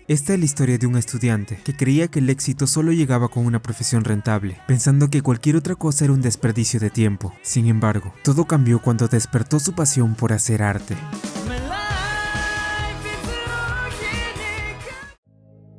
Esta es la historia de un estudiante que creía que el éxito solo llegaba con una profesión rentable, pensando que cualquier otra cosa era un desperdicio de tiempo. Sin embargo, todo cambió cuando despertó su pasión por hacer arte.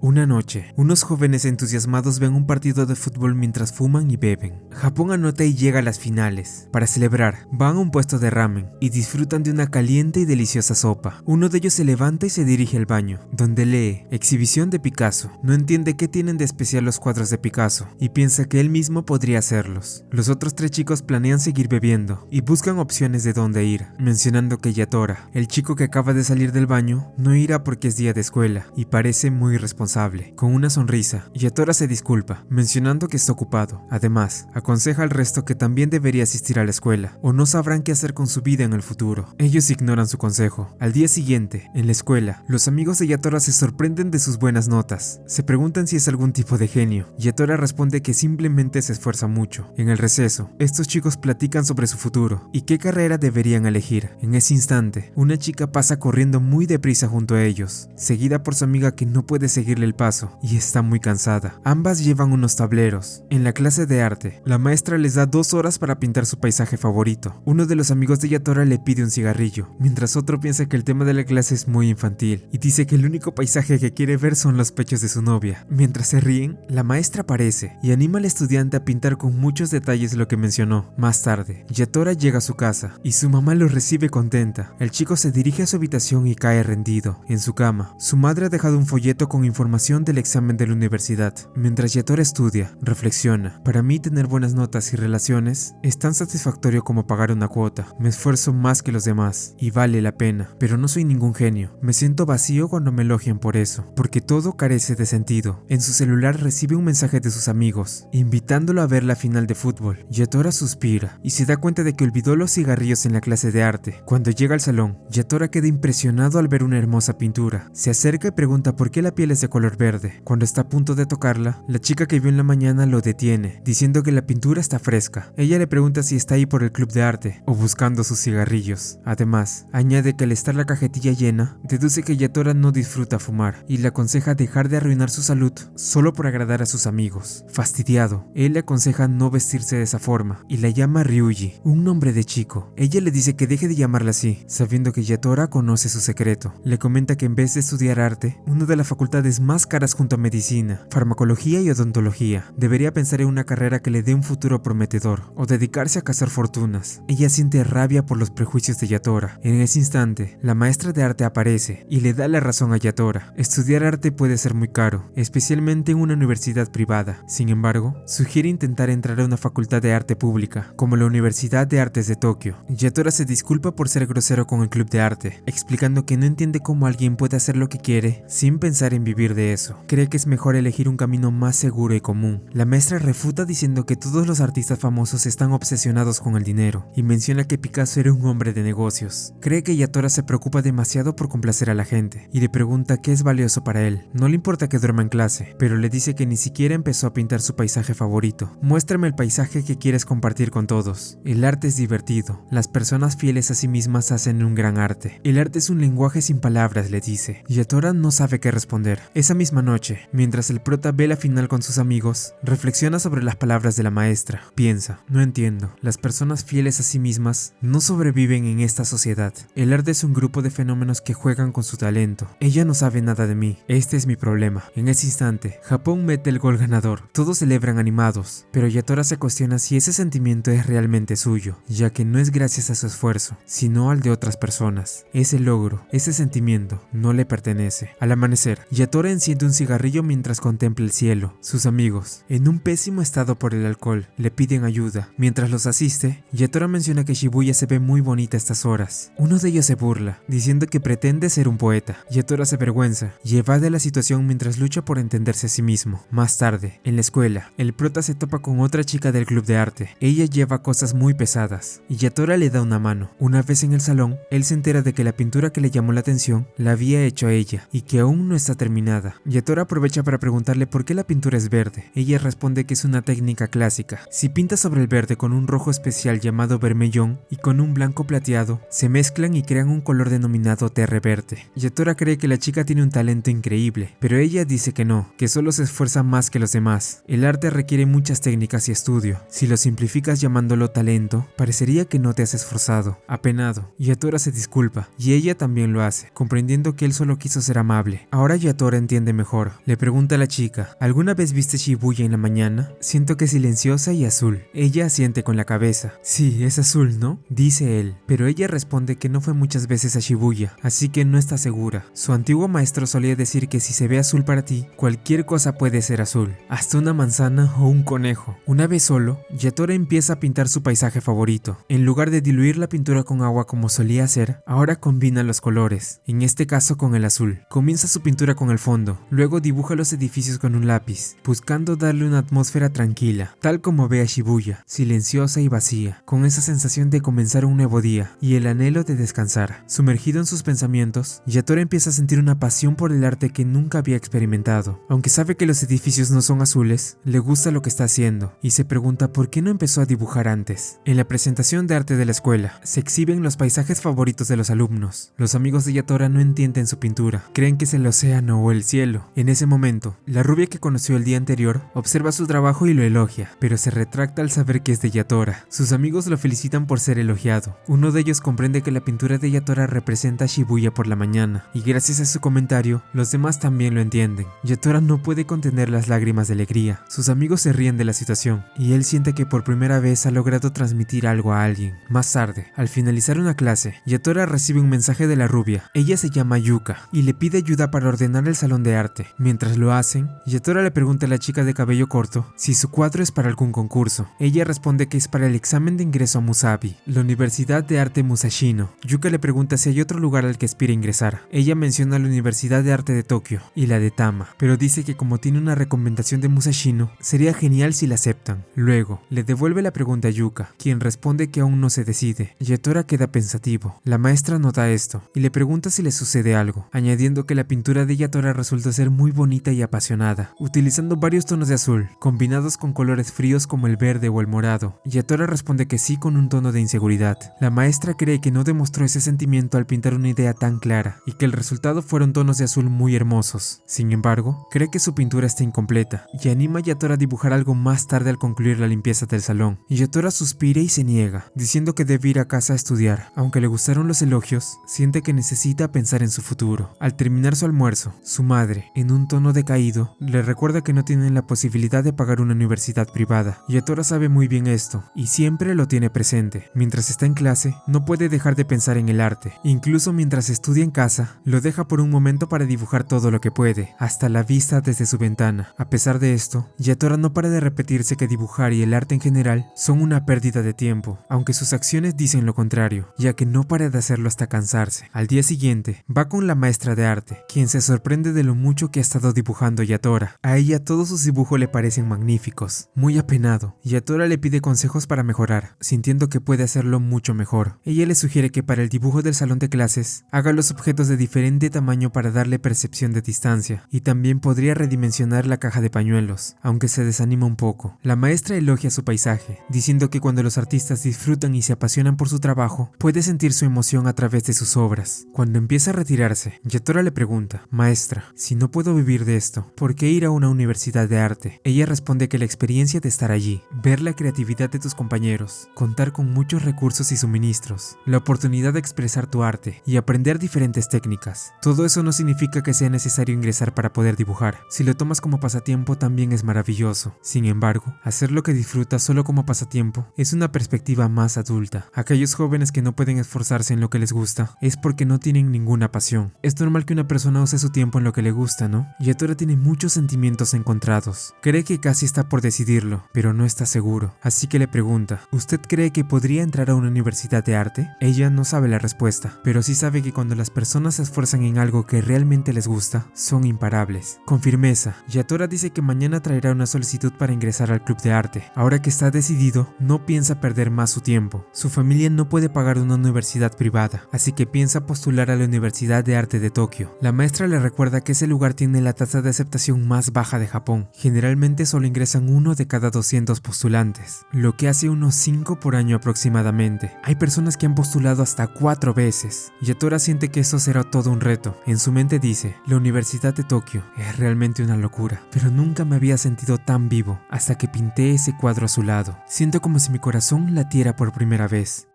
Una noche, unos jóvenes entusiasmados ven un partido de fútbol mientras fuman y beben. Japón anota y llega a las finales. Para celebrar, van a un puesto de ramen y disfrutan de una caliente y deliciosa sopa. Uno de ellos se levanta y se dirige al baño, donde lee Exhibición de Picasso. No entiende qué tienen de especial los cuadros de Picasso y piensa que él mismo podría hacerlos. Los otros tres chicos planean seguir bebiendo y buscan opciones de dónde ir, mencionando que Yatora, el chico que acaba de salir del baño, no irá porque es día de escuela y parece muy responsable. Con una sonrisa, Yatora se disculpa, mencionando que está ocupado. Además, aconseja al resto que también debería asistir a la escuela, o no sabrán qué hacer con su vida en el futuro. Ellos ignoran su consejo. Al día siguiente, en la escuela, los amigos de Yatora se sorprenden de sus buenas notas. Se preguntan si es algún tipo de genio. Yatora responde que simplemente se esfuerza mucho. En el receso, estos chicos platican sobre su futuro y qué carrera deberían elegir. En ese instante, una chica pasa corriendo muy deprisa junto a ellos, seguida por su amiga que no puede seguirle el paso y está muy cansada. Ambas llevan unos tableros. En la clase de arte, la maestra les da 2 horas para pintar su paisaje favorito. Uno de los amigos de Yatora le pide un cigarrillo, mientras otro piensa que el tema de la clase es muy infantil y dice que el único paisaje que quiere ver son los pechos de su novia. Mientras se ríen, la maestra aparece y anima al estudiante a pintar con muchos detalles lo que mencionó. Más tarde, Yatora llega a su casa y su mamá lo recibe contenta. El chico se dirige a su habitación y cae rendido. En su cama, su madre ha dejado un folleto con información del examen de la universidad. Mientras Yatora estudia, reflexiona: para mí tener buenas notas y relaciones es tan satisfactorio como pagar una cuota. Me esfuerzo más que los demás y vale la pena, pero no soy ningún genio. Me siento vacío cuando me elogian por eso, porque todo carece de sentido. En su celular recibe un mensaje de sus amigos, invitándolo a ver la final de fútbol. Yatora suspira y se da cuenta de que olvidó los cigarrillos en la clase de arte. Cuando llega al salón, Yatora queda impresionado al ver una hermosa pintura. Se acerca y pregunta por qué la piel es de color verde. Cuando está a punto de tocarla, la chica que vio en la mañana lo detiene, diciendo que la pintura está fresca. Ella le pregunta si está ahí por el club de arte o buscando sus cigarrillos. Además, añade que al estar la cajetilla llena, deduce que Yatora no disfruta fumar y le aconseja dejar de arruinar su salud solo por agradar a sus amigos. Fastidiado, él le aconseja no vestirse de esa forma y la llama Ryuji, un nombre de chico. Ella le dice que deje de llamarla así, sabiendo que Yatora conoce su secreto. Le comenta que en vez de estudiar arte, una de las facultades más caras junto a medicina, farmacología y odontología, debería pensar en una carrera que le dé un futuro prometedor o dedicarse a cazar fortunas. Ella siente rabia por los prejuicios de Yatora. En ese instante, la maestra de arte aparece y le da la razón a Yatora. Estudiar arte puede ser muy caro, especialmente en una universidad privada. Sin embargo, sugiere intentar entrar a una facultad de arte pública, como la Universidad de Artes de Tokio. Yatora se disculpa por ser grosero con el club de arte, explicando que no entiende cómo alguien puede hacer lo que quiere sin pensar en vivir de eso. Cree que es mejor elegir un camino más seguro y común. La maestra refuta diciendo que todos los artistas famosos están obsesionados con el dinero y menciona que Picasso era un hombre de negocios. Cree que Yatora se preocupa demasiado por complacer a la gente y le pregunta qué es valioso para él. No le importa que duerma en clase, pero le dice que ni siquiera empezó a pintar su paisaje favorito. Muéstrame el paisaje que quieres compartir con todos. El arte es divertido. Las personas fieles a sí mismas hacen un gran arte. El arte es un lenguaje sin palabras, le dice. Yatora no sabe qué responder. Esa misma noche, mientras el prota ve la final con sus amigos, reflexiona sobre las palabras de la maestra. Piensa: no entiendo. Las personas fieles a sí mismas no sobreviven en esta sociedad. El arte es un grupo de fenómenos que juegan con su talento. Ella no sabe nada de mí. Este es mi problema. En ese instante, Japón mete el gol ganador. Todos celebran animados, pero Yatora se cuestiona si ese sentimiento es realmente suyo, ya que no es gracias a su esfuerzo, sino al de otras personas. Ese logro, ese sentimiento, no le pertenece. Al amanecer, Yatora enciende un cigarrillo mientras contempla el cielo. Sus amigos, en un pésimo estado por el alcohol, le piden ayuda. Mientras los asiste, Yatora menciona que Shibuya se ve muy bonita a estas horas. Uno de ellos se burla, diciendo que pretende ser un poeta. Yatora se avergüenza y evade la situación mientras lucha por entenderse a sí mismo. Más tarde, en la escuela, el prota se topa con otra chica del club de arte. Ella lleva cosas muy pesadas y Yatora le da una mano. Una vez en el salón, él se entera de que la pintura que le llamó la atención la había hecho a ella y que aún no está terminada. nada. Yatora aprovecha para preguntarle por qué la pintura es verde. Ella responde que es una técnica clásica. Si pintas sobre el verde con un rojo especial llamado vermellón y con un blanco plateado, se mezclan y crean un color denominado terre verde. Yatora cree que la chica tiene un talento increíble, pero ella dice que no, que solo se esfuerza más que los demás. El arte requiere muchas técnicas y estudio. Si lo simplificas llamándolo talento, parecería que no te has esforzado. Apenado, Yatora se disculpa, y ella también lo hace, comprendiendo que él solo quiso ser amable. Ahora Yatora entiende mejor. Le pregunta a la chica, ¿alguna vez viste Shibuya en la mañana? Siento que es silenciosa y azul. Ella asiente con la cabeza. Sí, es azul, ¿no? Dice él, pero ella responde que no fue muchas veces a Shibuya, así que no está segura. Su antiguo maestro solía decir que si se ve azul para ti, cualquier cosa puede ser azul, hasta una manzana o un conejo. Una vez solo, Yatora empieza a pintar su paisaje favorito. En lugar de diluir la pintura con agua como solía hacer, ahora combina los colores, en este caso con el azul. Comienza su pintura con el fondo, luego dibuja los edificios con un lápiz, buscando darle una atmósfera tranquila, tal como ve a Shibuya, silenciosa y vacía, con esa sensación de comenzar un nuevo día y el anhelo de descansar. Sumergido en sus pensamientos, Yatora empieza a sentir una pasión por el arte que nunca había experimentado. Aunque sabe que los edificios no son azules, le gusta lo que está haciendo y se pregunta por qué no empezó a dibujar antes. En la presentación de arte de la escuela, se exhiben los paisajes favoritos de los alumnos. Los amigos de Yatora no entienden su pintura, creen que es el océano o el cielo. En ese momento, la rubia que conoció el día anterior observa su trabajo y lo elogia, pero se retracta al saber que es de Yatora. Sus amigos lo felicitan por ser elogiado. Uno de ellos comprende que la pintura de Yatora representa a Shibuya por la mañana, y gracias a su comentario, los demás también lo entienden. Yatora no puede contener las lágrimas de alegría. Sus amigos se ríen de la situación, y él siente que por primera vez ha logrado transmitir algo a alguien. Más tarde, al finalizar una clase, Yatora recibe un mensaje de la rubia. Ella se llama Yuka, y le pide ayuda para ordenar el salón de arte. Mientras lo hacen, Yatora le pregunta a la chica de cabello corto si su cuadro es para algún concurso. Ella responde que es para el examen de ingreso a Musabi, la Universidad de Arte Musashino. Yuka le pregunta si hay otro lugar al que aspira ingresar. Ella menciona la Universidad de Arte de Tokio y la de Tama, pero dice que como tiene una recomendación de Musashino, sería genial si la aceptan. Luego, le devuelve la pregunta a Yuka, quien responde que aún no se decide. Yatora queda pensativo. La maestra nota esto y le pregunta si le sucede algo, añadiendo que la pintura de Yatora resulta ser muy bonita y apasionada, utilizando varios tonos de azul, combinados con colores fríos como el verde o el morado. Yatora responde que sí con un tono de inseguridad. La maestra cree que no demostró ese sentimiento al pintar una idea tan clara y que el resultado fueron tonos de azul muy hermosos. Sin embargo, cree que su pintura está incompleta y anima a Yatora a dibujar algo más tarde al concluir la limpieza del salón. Yatora suspira y se niega, diciendo que debe ir a casa a estudiar. Aunque le gustaron los elogios, siente que necesita pensar en su futuro. Al terminar su almuerzo, su madre, en un tono decaído, le recuerda que no tienen la posibilidad de pagar una universidad privada. Yatora sabe muy bien esto y siempre lo tiene presente. Mientras está en clase, no puede dejar de pensar en el arte. Incluso mientras estudia en casa, lo deja por un momento para dibujar todo lo que puede, hasta la vista desde su ventana. A pesar de esto, Yatora no para de repetirse que dibujar y el arte en general son una pérdida de tiempo, aunque sus acciones dicen lo contrario, ya que no para de hacerlo hasta cansarse. Al día siguiente, va con la maestra de arte, quien se sorprende de lo mucho que ha estado dibujando Yatora. A ella todos sus dibujos le parecen magníficos. Muy apenado, Yatora le pide consejos para mejorar, sintiendo que puede hacerlo mucho mejor. Ella le sugiere que para el dibujo del salón de clases, haga los objetos de diferente tamaño para darle percepción de distancia, y también podría redimensionar la caja de pañuelos, aunque se desanima un poco. La maestra elogia su paisaje, diciendo que cuando los artistas disfrutan y se apasionan por su trabajo, puede sentir su emoción a través de sus obras. Cuando empieza a retirarse, Yatora le pregunta, maestra, si no puedo vivir de esto, ¿por qué ir a una universidad de arte? Ella responde que la experiencia de estar allí, ver la creatividad de tus compañeros, contar con muchos recursos y suministros, la oportunidad de expresar tu arte y aprender diferentes técnicas. Todo eso no significa que sea necesario ingresar para poder dibujar. Si lo tomas como pasatiempo también es maravilloso. Sin embargo, hacer lo que disfrutas solo como pasatiempo es una perspectiva más adulta. Aquellos jóvenes que no pueden esforzarse en lo que les gusta es porque no tienen ninguna pasión. Es normal que una persona use su tiempo en lo que le gusta, ¿no? Yatora tiene muchos sentimientos encontrados. Cree que casi está por decidirlo, pero no está seguro. Así que le pregunta, ¿usted cree que podría entrar a una universidad de arte? Ella no sabe la respuesta, pero sí sabe que cuando las personas se esfuerzan en algo que realmente les gusta, son imparables. Con firmeza, Yatora dice que mañana traerá una solicitud para ingresar al club de arte. Ahora que está decidido, no piensa perder más su tiempo. Su familia no puede pagar una universidad privada, así que piensa postular a la Universidad de Arte de Tokio. La maestra le recuerda que que ese lugar tiene la tasa de aceptación más baja de Japón. Generalmente solo ingresan 1 de cada 200 postulantes, lo que hace unos 5 por año aproximadamente. Hay personas que han postulado hasta 4 veces. Yatora siente que eso será todo un reto. En su mente dice, la Universidad de Tokio es realmente una locura, pero nunca me había sentido tan vivo hasta que pinté ese cuadro a su lado. Siento como si mi corazón latiera por primera vez.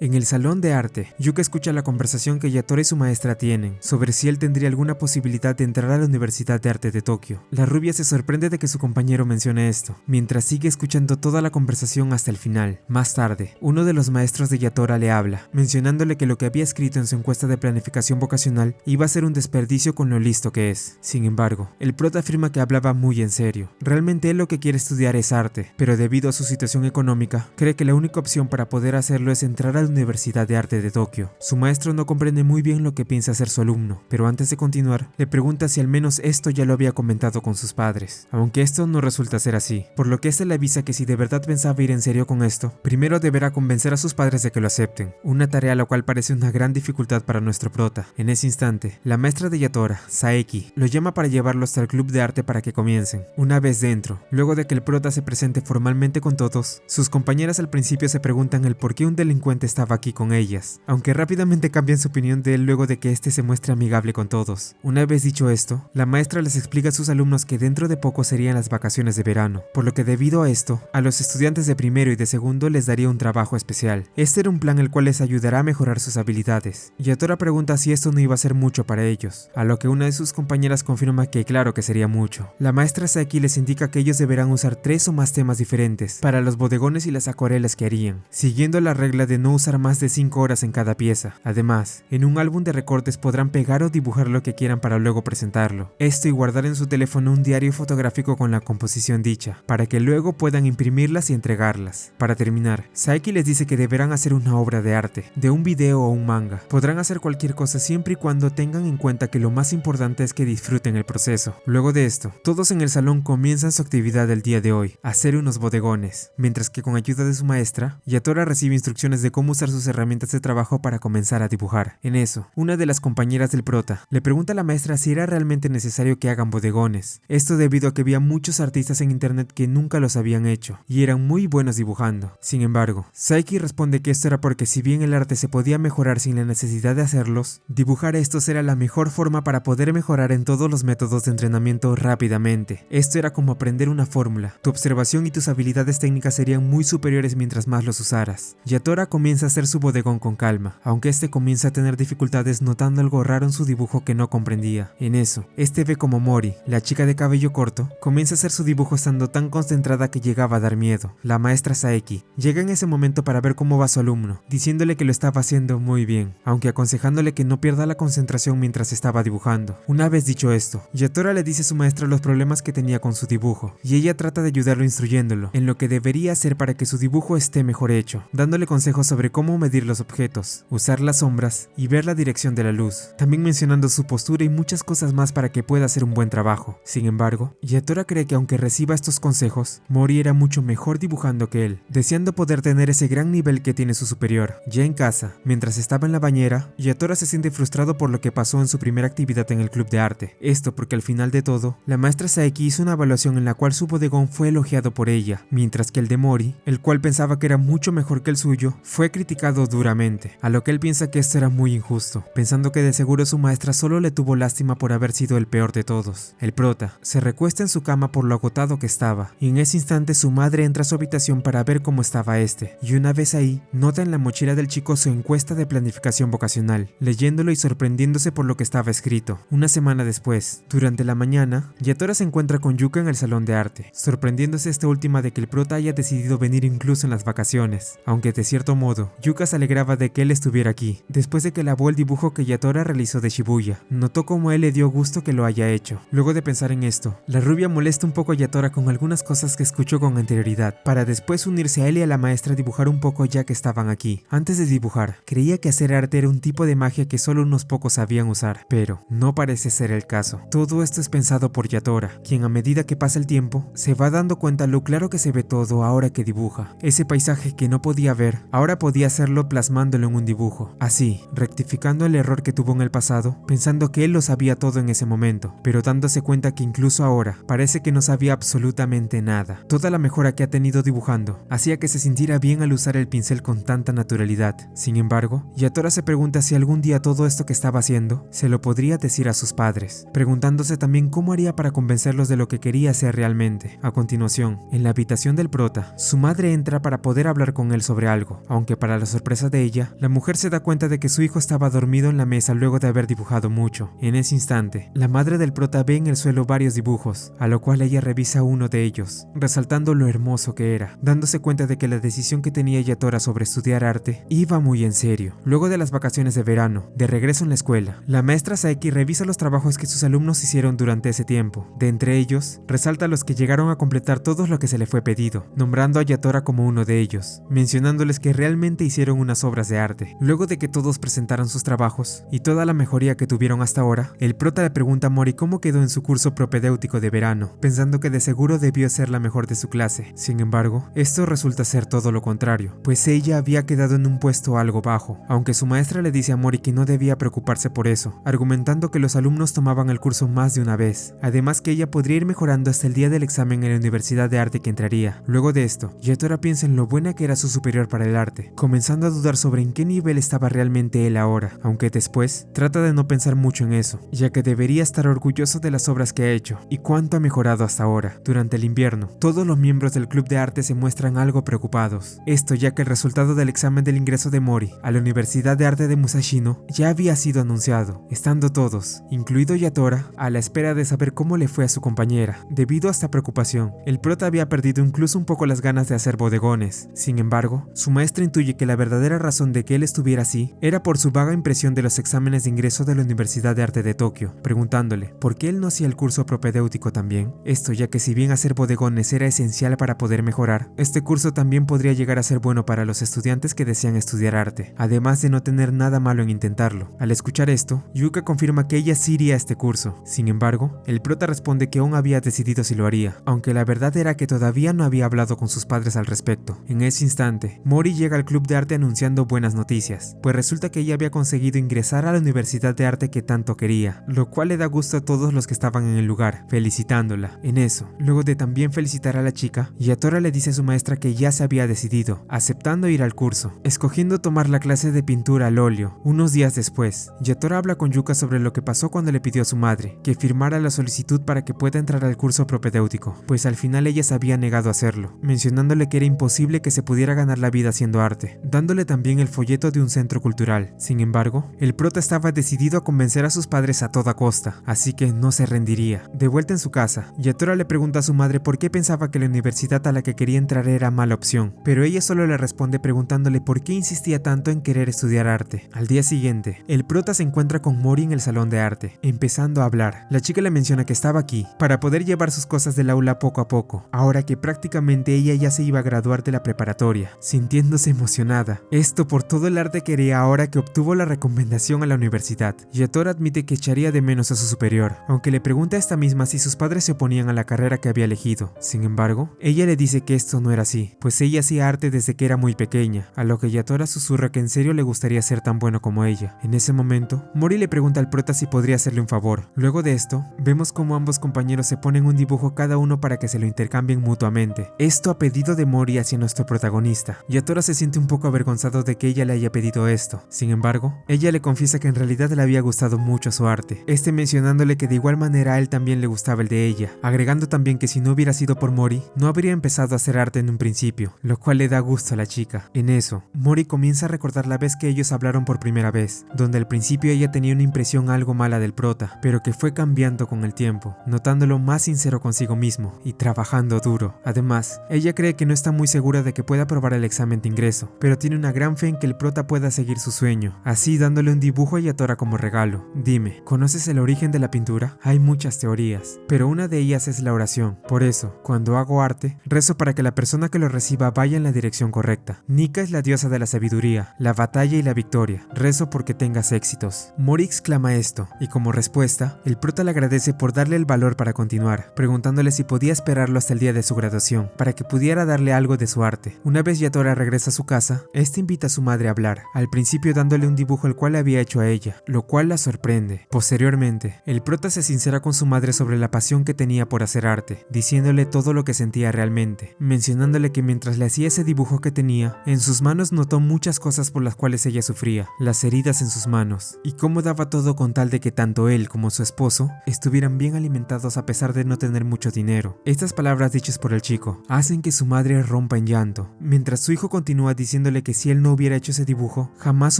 En el salón de arte, Yuka escucha la conversación que Yatora y su maestra tienen sobre si él tendría alguna posibilidad de entrar a la Universidad de Arte de Tokio. La rubia se sorprende de que su compañero mencione esto, mientras sigue escuchando toda la conversación hasta el final. Más tarde, uno de los maestros de Yatora le habla, mencionándole que lo que había escrito en su encuesta de planificación vocacional iba a ser un desperdicio con lo listo que es. Sin embargo, el prota afirma que hablaba muy en serio. Realmente él lo que quiere estudiar es arte, pero debido a su situación económica, cree que la única opción para poder hacerlo es entrar a la Universidad de Arte de Tokio. Su maestro no comprende muy bien lo que piensa hacer su alumno, pero antes de continuar, le pregunta si al menos esto ya lo había comentado con sus padres, aunque esto no resulta ser así, por lo que este le avisa que si de verdad pensaba ir en serio con esto, primero deberá convencer a sus padres de que lo acepten, una tarea la cual parece una gran dificultad para nuestro prota. En ese instante, la maestra de Yatora, Saeki, lo llama para llevarlo hasta el club de arte para que comiencen. Una vez dentro, luego de que el prota se presente formalmente con todos, sus compañeras al principio se preguntan el por qué un delincuente estaba aquí con ellas, aunque rápidamente cambian su opinión de él luego de que este se muestre amigable con todos. Una vez dicho esto, la maestra les explica a sus alumnos que dentro de poco serían las vacaciones de verano, por lo que debido a esto, a los estudiantes de primero y de segundo les daría un trabajo especial. Este era un plan el cual les ayudará a mejorar sus habilidades. Yatora pregunta si esto no iba a ser mucho para ellos, a lo que una de sus compañeras confirma que claro que sería mucho. La maestra Saki les indica que ellos deberán usar 3 o más temas diferentes para los bodegones y las acuarelas que harían, siguiendo la regla de no usar más de 5 horas en cada pieza. Además, en un álbum de recortes podrán pegar o dibujar lo que quieran para luego presentarlo. Esto y guardar en su teléfono un diario fotográfico con la composición dicha, para que luego puedan imprimirlas y entregarlas. Para terminar, Saeki les dice que deberán hacer una obra de arte, de un video o un manga. Podrán hacer cualquier cosa siempre y cuando tengan en cuenta que lo más importante es que disfruten el proceso. Luego de esto, todos en el salón comienzan su actividad del día de hoy, hacer unos bodegones, mientras que con ayuda de su maestra, Yatora recibe instrucciones de cómo usar sus herramientas de trabajo para comenzar a dibujar. En eso, una de las compañeras del prota le pregunta a la maestra si era realmente necesario que hagan bodegones. Esto debido a que había muchos artistas en internet que nunca los habían hecho y eran muy buenos dibujando. Sin embargo, Saeki responde que esto era porque si bien el arte se podía mejorar sin la necesidad de hacerlos, dibujar estos era la mejor forma para poder mejorar en todos los métodos de entrenamiento rápidamente. Esto era como aprender una fórmula. Tu observación y tus habilidades técnicas serían muy superiores mientras más los usaras. Yatora comienza a hacer su bodegón con calma, aunque este comienza a tener dificultades notando algo raro en su dibujo que no comprendía. En eso, este ve como Mori, la chica de cabello corto, comienza a hacer su dibujo estando tan concentrada que llegaba a dar miedo. La maestra Saeki llega en ese momento para ver cómo va su alumno, diciéndole que lo estaba haciendo muy bien, aunque aconsejándole que no pierda la concentración mientras estaba dibujando. Una vez dicho esto, Yatora le dice a su maestra los problemas que tenía con su dibujo, y ella trata de ayudarlo instruyéndolo en lo que debería hacer para que su dibujo esté mejor hecho, dándole consejos sobre cómo medir los objetos, usar las sombras y ver la dirección de la luz, también mencionando su postura y muchas cosas más para que pueda hacer un buen trabajo. Sin embargo, Yatora cree que aunque reciba estos consejos, Mori era mucho mejor dibujando que él, deseando poder tener ese gran nivel que tiene su superior. Ya en casa, mientras estaba en la bañera, Yatora se siente frustrado por lo que pasó en su primera actividad en el club de arte. Esto porque al final de todo, la maestra Saeki hizo una evaluación en la cual su bodegón fue elogiado por ella, mientras que el de Mori, el cual pensaba que era mucho mejor que el suyo, fue criticado duramente, a lo que él piensa que esto era muy injusto, pensando que de seguro su maestra solo le tuvo lástima por haber sido el peor de todos. El prota se recuesta en su cama por lo agotado que estaba, y en ese instante su madre entra a su habitación para ver cómo estaba este, y una vez ahí, nota en la mochila del chico su encuesta de planificación vocacional, leyéndolo y sorprendiéndose por lo que estaba escrito. Una semana después, durante la mañana, Yatora se encuentra con Yuka en el salón de arte, sorprendiéndose esta última de que el prota haya decidido venir incluso en las vacaciones, aunque de cierto modo, Yuka se alegraba de que él estuviera aquí. Después de que lavó el dibujo que Yatora realizó de Shibuya, notó cómo a él le dio gusto que lo haya hecho. Luego de pensar en esto, la rubia molesta un poco a Yatora con algunas cosas que escuchó con anterioridad, para después unirse a él y a la maestra a dibujar un poco ya que estaban aquí. Antes de dibujar, creía que hacer arte era un tipo de magia que solo unos pocos sabían usar, pero no parece ser el caso. Todo esto es pensado por Yatora, quien a medida que pasa el tiempo, se va dando cuenta lo claro que se ve todo ahora que dibuja. Ese paisaje que no podía ver, ahora podía podía hacerlo plasmándolo en un dibujo, así, rectificando el error que tuvo en el pasado, pensando que él lo sabía todo en ese momento, pero dándose cuenta que incluso ahora parece que no sabía absolutamente nada. Toda la mejora que ha tenido dibujando hacía que se sintiera bien al usar el pincel con tanta naturalidad. Sin embargo, Yatora se pregunta si algún día todo esto que estaba haciendo se lo podría decir a sus padres, preguntándose también cómo haría para convencerlos de lo que quería hacer realmente. A continuación, en la habitación del prota, su madre entra para poder hablar con él sobre algo, aunque para la sorpresa de ella, la mujer se da cuenta de que su hijo estaba dormido en la mesa luego de haber dibujado mucho. En ese instante, la madre del prota ve en el suelo varios dibujos, a lo cual ella revisa uno de ellos, resaltando lo hermoso que era, dándose cuenta de que la decisión que tenía Yatora sobre estudiar arte iba muy en serio. Luego de las vacaciones de verano, de regreso en la escuela, la maestra Saeki revisa los trabajos que sus alumnos hicieron durante ese tiempo. De entre ellos, resalta los que llegaron a completar todo lo que se le fue pedido, nombrando a Yatora como uno de ellos, mencionándoles que realmente hicieron unas obras de arte. Luego de que todos presentaran sus trabajos y toda la mejoría que tuvieron hasta ahora, el prota le pregunta a Mori cómo quedó en su curso propedéutico de verano, pensando que de seguro debió ser la mejor de su clase. Sin embargo, esto resulta ser todo lo contrario, pues ella había quedado en un puesto algo bajo, aunque su maestra le dice a Mori que no debía preocuparse por eso, argumentando que los alumnos tomaban el curso más de una vez, además que ella podría ir mejorando hasta el día del examen en la Universidad de Arte que entraría. Luego de esto, Yatora piensa en lo buena que era su superior para el arte, comenzando a dudar sobre en qué nivel estaba realmente él ahora, aunque después trata de no pensar mucho en eso, ya que debería estar orgulloso de las obras que ha hecho y cuánto ha mejorado hasta ahora. Durante el invierno, todos los miembros del club de arte se muestran algo preocupados, esto ya que el resultado del examen del ingreso de Mori a la Universidad de Arte de Musashino ya había sido anunciado, estando todos, incluido Yatora, a la espera de saber cómo le fue a su compañera. Debido a esta preocupación, el prota había perdido incluso un poco las ganas de hacer bodegones. Sin embargo, su maestra intuye que la verdadera razón de que él estuviera así era por su vaga impresión de los exámenes de ingreso de la Universidad de Arte de Tokio, preguntándole por qué él no hacía el curso propedéutico también. Esto ya que si bien hacer bodegones era esencial para poder mejorar, este curso también podría llegar a ser bueno para los estudiantes que desean estudiar arte, además de no tener nada malo en intentarlo. Al escuchar esto, Yuka confirma que ella sí iría a este curso. Sin embargo, el prota responde que aún había decidido si lo haría, aunque la verdad era que todavía no había hablado con sus padres al respecto. En ese instante, Mori llega al club de arte anunciando buenas noticias, pues resulta que ella había conseguido ingresar a la Universidad de Arte que tanto quería, lo cual le da gusto a todos los que estaban en el lugar, felicitándola. En eso, luego de también felicitar a la chica, Yatora le dice a su maestra que ya se había decidido, aceptando ir al curso, escogiendo tomar la clase de pintura al óleo. Unos días después, Yatora habla con Yuka sobre lo que pasó cuando le pidió a su madre que firmara la solicitud para que pueda entrar al curso propedéutico, pues al final ella se había negado a hacerlo, mencionándole que era imposible que se pudiera ganar la vida haciendo arte, dándole también el folleto de un centro cultural. Sin embargo, el prota estaba decidido a convencer a sus padres a toda costa, así que no se rendiría. De vuelta en su casa, Yatora le pregunta a su madre por qué pensaba que la universidad a la que quería entrar era mala opción, pero ella solo le responde preguntándole por qué insistía tanto en querer estudiar arte. Al día siguiente, el prota se encuentra con Mori en el salón de arte, empezando a hablar. La chica le menciona que estaba aquí para poder llevar sus cosas del aula poco a poco, ahora que prácticamente ella ya se iba a graduar de la preparatoria, sintiéndose emocionada. Esto por todo el arte que haría ahora que obtuvo la recomendación a la universidad. Yatora admite que echaría de menos a su superior, aunque le pregunta a esta misma si sus padres se oponían a la carrera que había elegido. Sin embargo, ella le dice que esto no era así, pues ella hacía arte desde que era muy pequeña, a lo que Yatora susurra que en serio le gustaría ser tan bueno como ella. En ese momento, Mori le pregunta al prota si podría hacerle un favor. Luego de esto, vemos como ambos compañeros se ponen un dibujo cada uno para que se lo intercambien mutuamente. Esto a pedido de Mori hacia nuestro protagonista. Yatora se siente un poco avergonzado de que ella le haya pedido esto. Sin embargo, ella le confiesa que en realidad le había gustado mucho su arte, mencionándole que de igual manera a él también le gustaba el de ella, agregando también que si no hubiera sido por Mori, no habría empezado a hacer arte en un principio, lo cual le da gusto a la chica. En eso, Mori comienza a recordar la vez que ellos hablaron por primera vez, donde al principio ella tenía una impresión algo mala del prota, pero que fue cambiando con el tiempo, notándolo más sincero consigo mismo y trabajando duro. Además, ella cree que no está muy segura de que pueda aprobar el examen de ingreso, pero tiene una gran fe en que el prota pueda seguir su sueño, así dándole un dibujo a Yatora como regalo. Dime, ¿conoces el origen de la pintura? Hay muchas teorías, pero una de ellas es la oración. Por eso, cuando hago arte, rezo para que la persona que lo reciba vaya en la dirección correcta. Nika es la diosa de la sabiduría, la batalla y la victoria. Rezo porque tengas éxitos. Mori exclama esto, y como respuesta, el prota le agradece por darle el valor para continuar, preguntándole si podía esperarlo hasta el día de su graduación, para que pudiera darle algo de su arte. Una vez Yatora regresa a su casa, casa, este invita a su madre a hablar, al principio dándole un dibujo el cual le había hecho a ella, lo cual la sorprende. Posteriormente, el prota se sincera con su madre sobre la pasión que tenía por hacer arte, diciéndole todo lo que sentía realmente, mencionándole que mientras le hacía ese dibujo que tenía, en sus manos notó muchas cosas por las cuales ella sufría, las heridas en sus manos, y cómo daba todo con tal de que tanto él como su esposo estuvieran bien alimentados a pesar de no tener mucho dinero. Estas palabras dichas por el chico hacen que su madre rompa en llanto, mientras su hijo continúa diciéndole que si él no hubiera hecho ese dibujo, jamás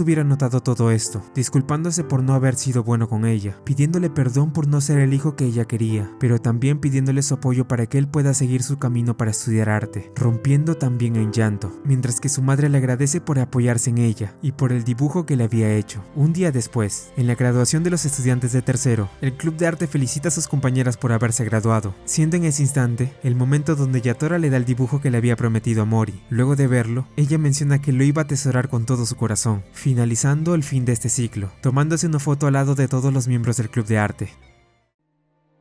hubiera notado todo esto, disculpándose por no haber sido bueno con ella, pidiéndole perdón por no ser el hijo que ella quería, pero también pidiéndole su apoyo para que él pueda seguir su camino para estudiar arte, rompiendo también en llanto, mientras que su madre le agradece por apoyarse en ella y por el dibujo que le había hecho. Un día después, en la graduación de los estudiantes de tercero, el club de arte felicita a sus compañeras por haberse graduado, siendo en ese instante el momento donde Yatora le da el dibujo que le había prometido a Mori. Luego de verlo, ella menciona que lo iba a atesorar con todo su corazón, finalizando el fin de este ciclo, tomándose una foto al lado de todos los miembros del club de arte.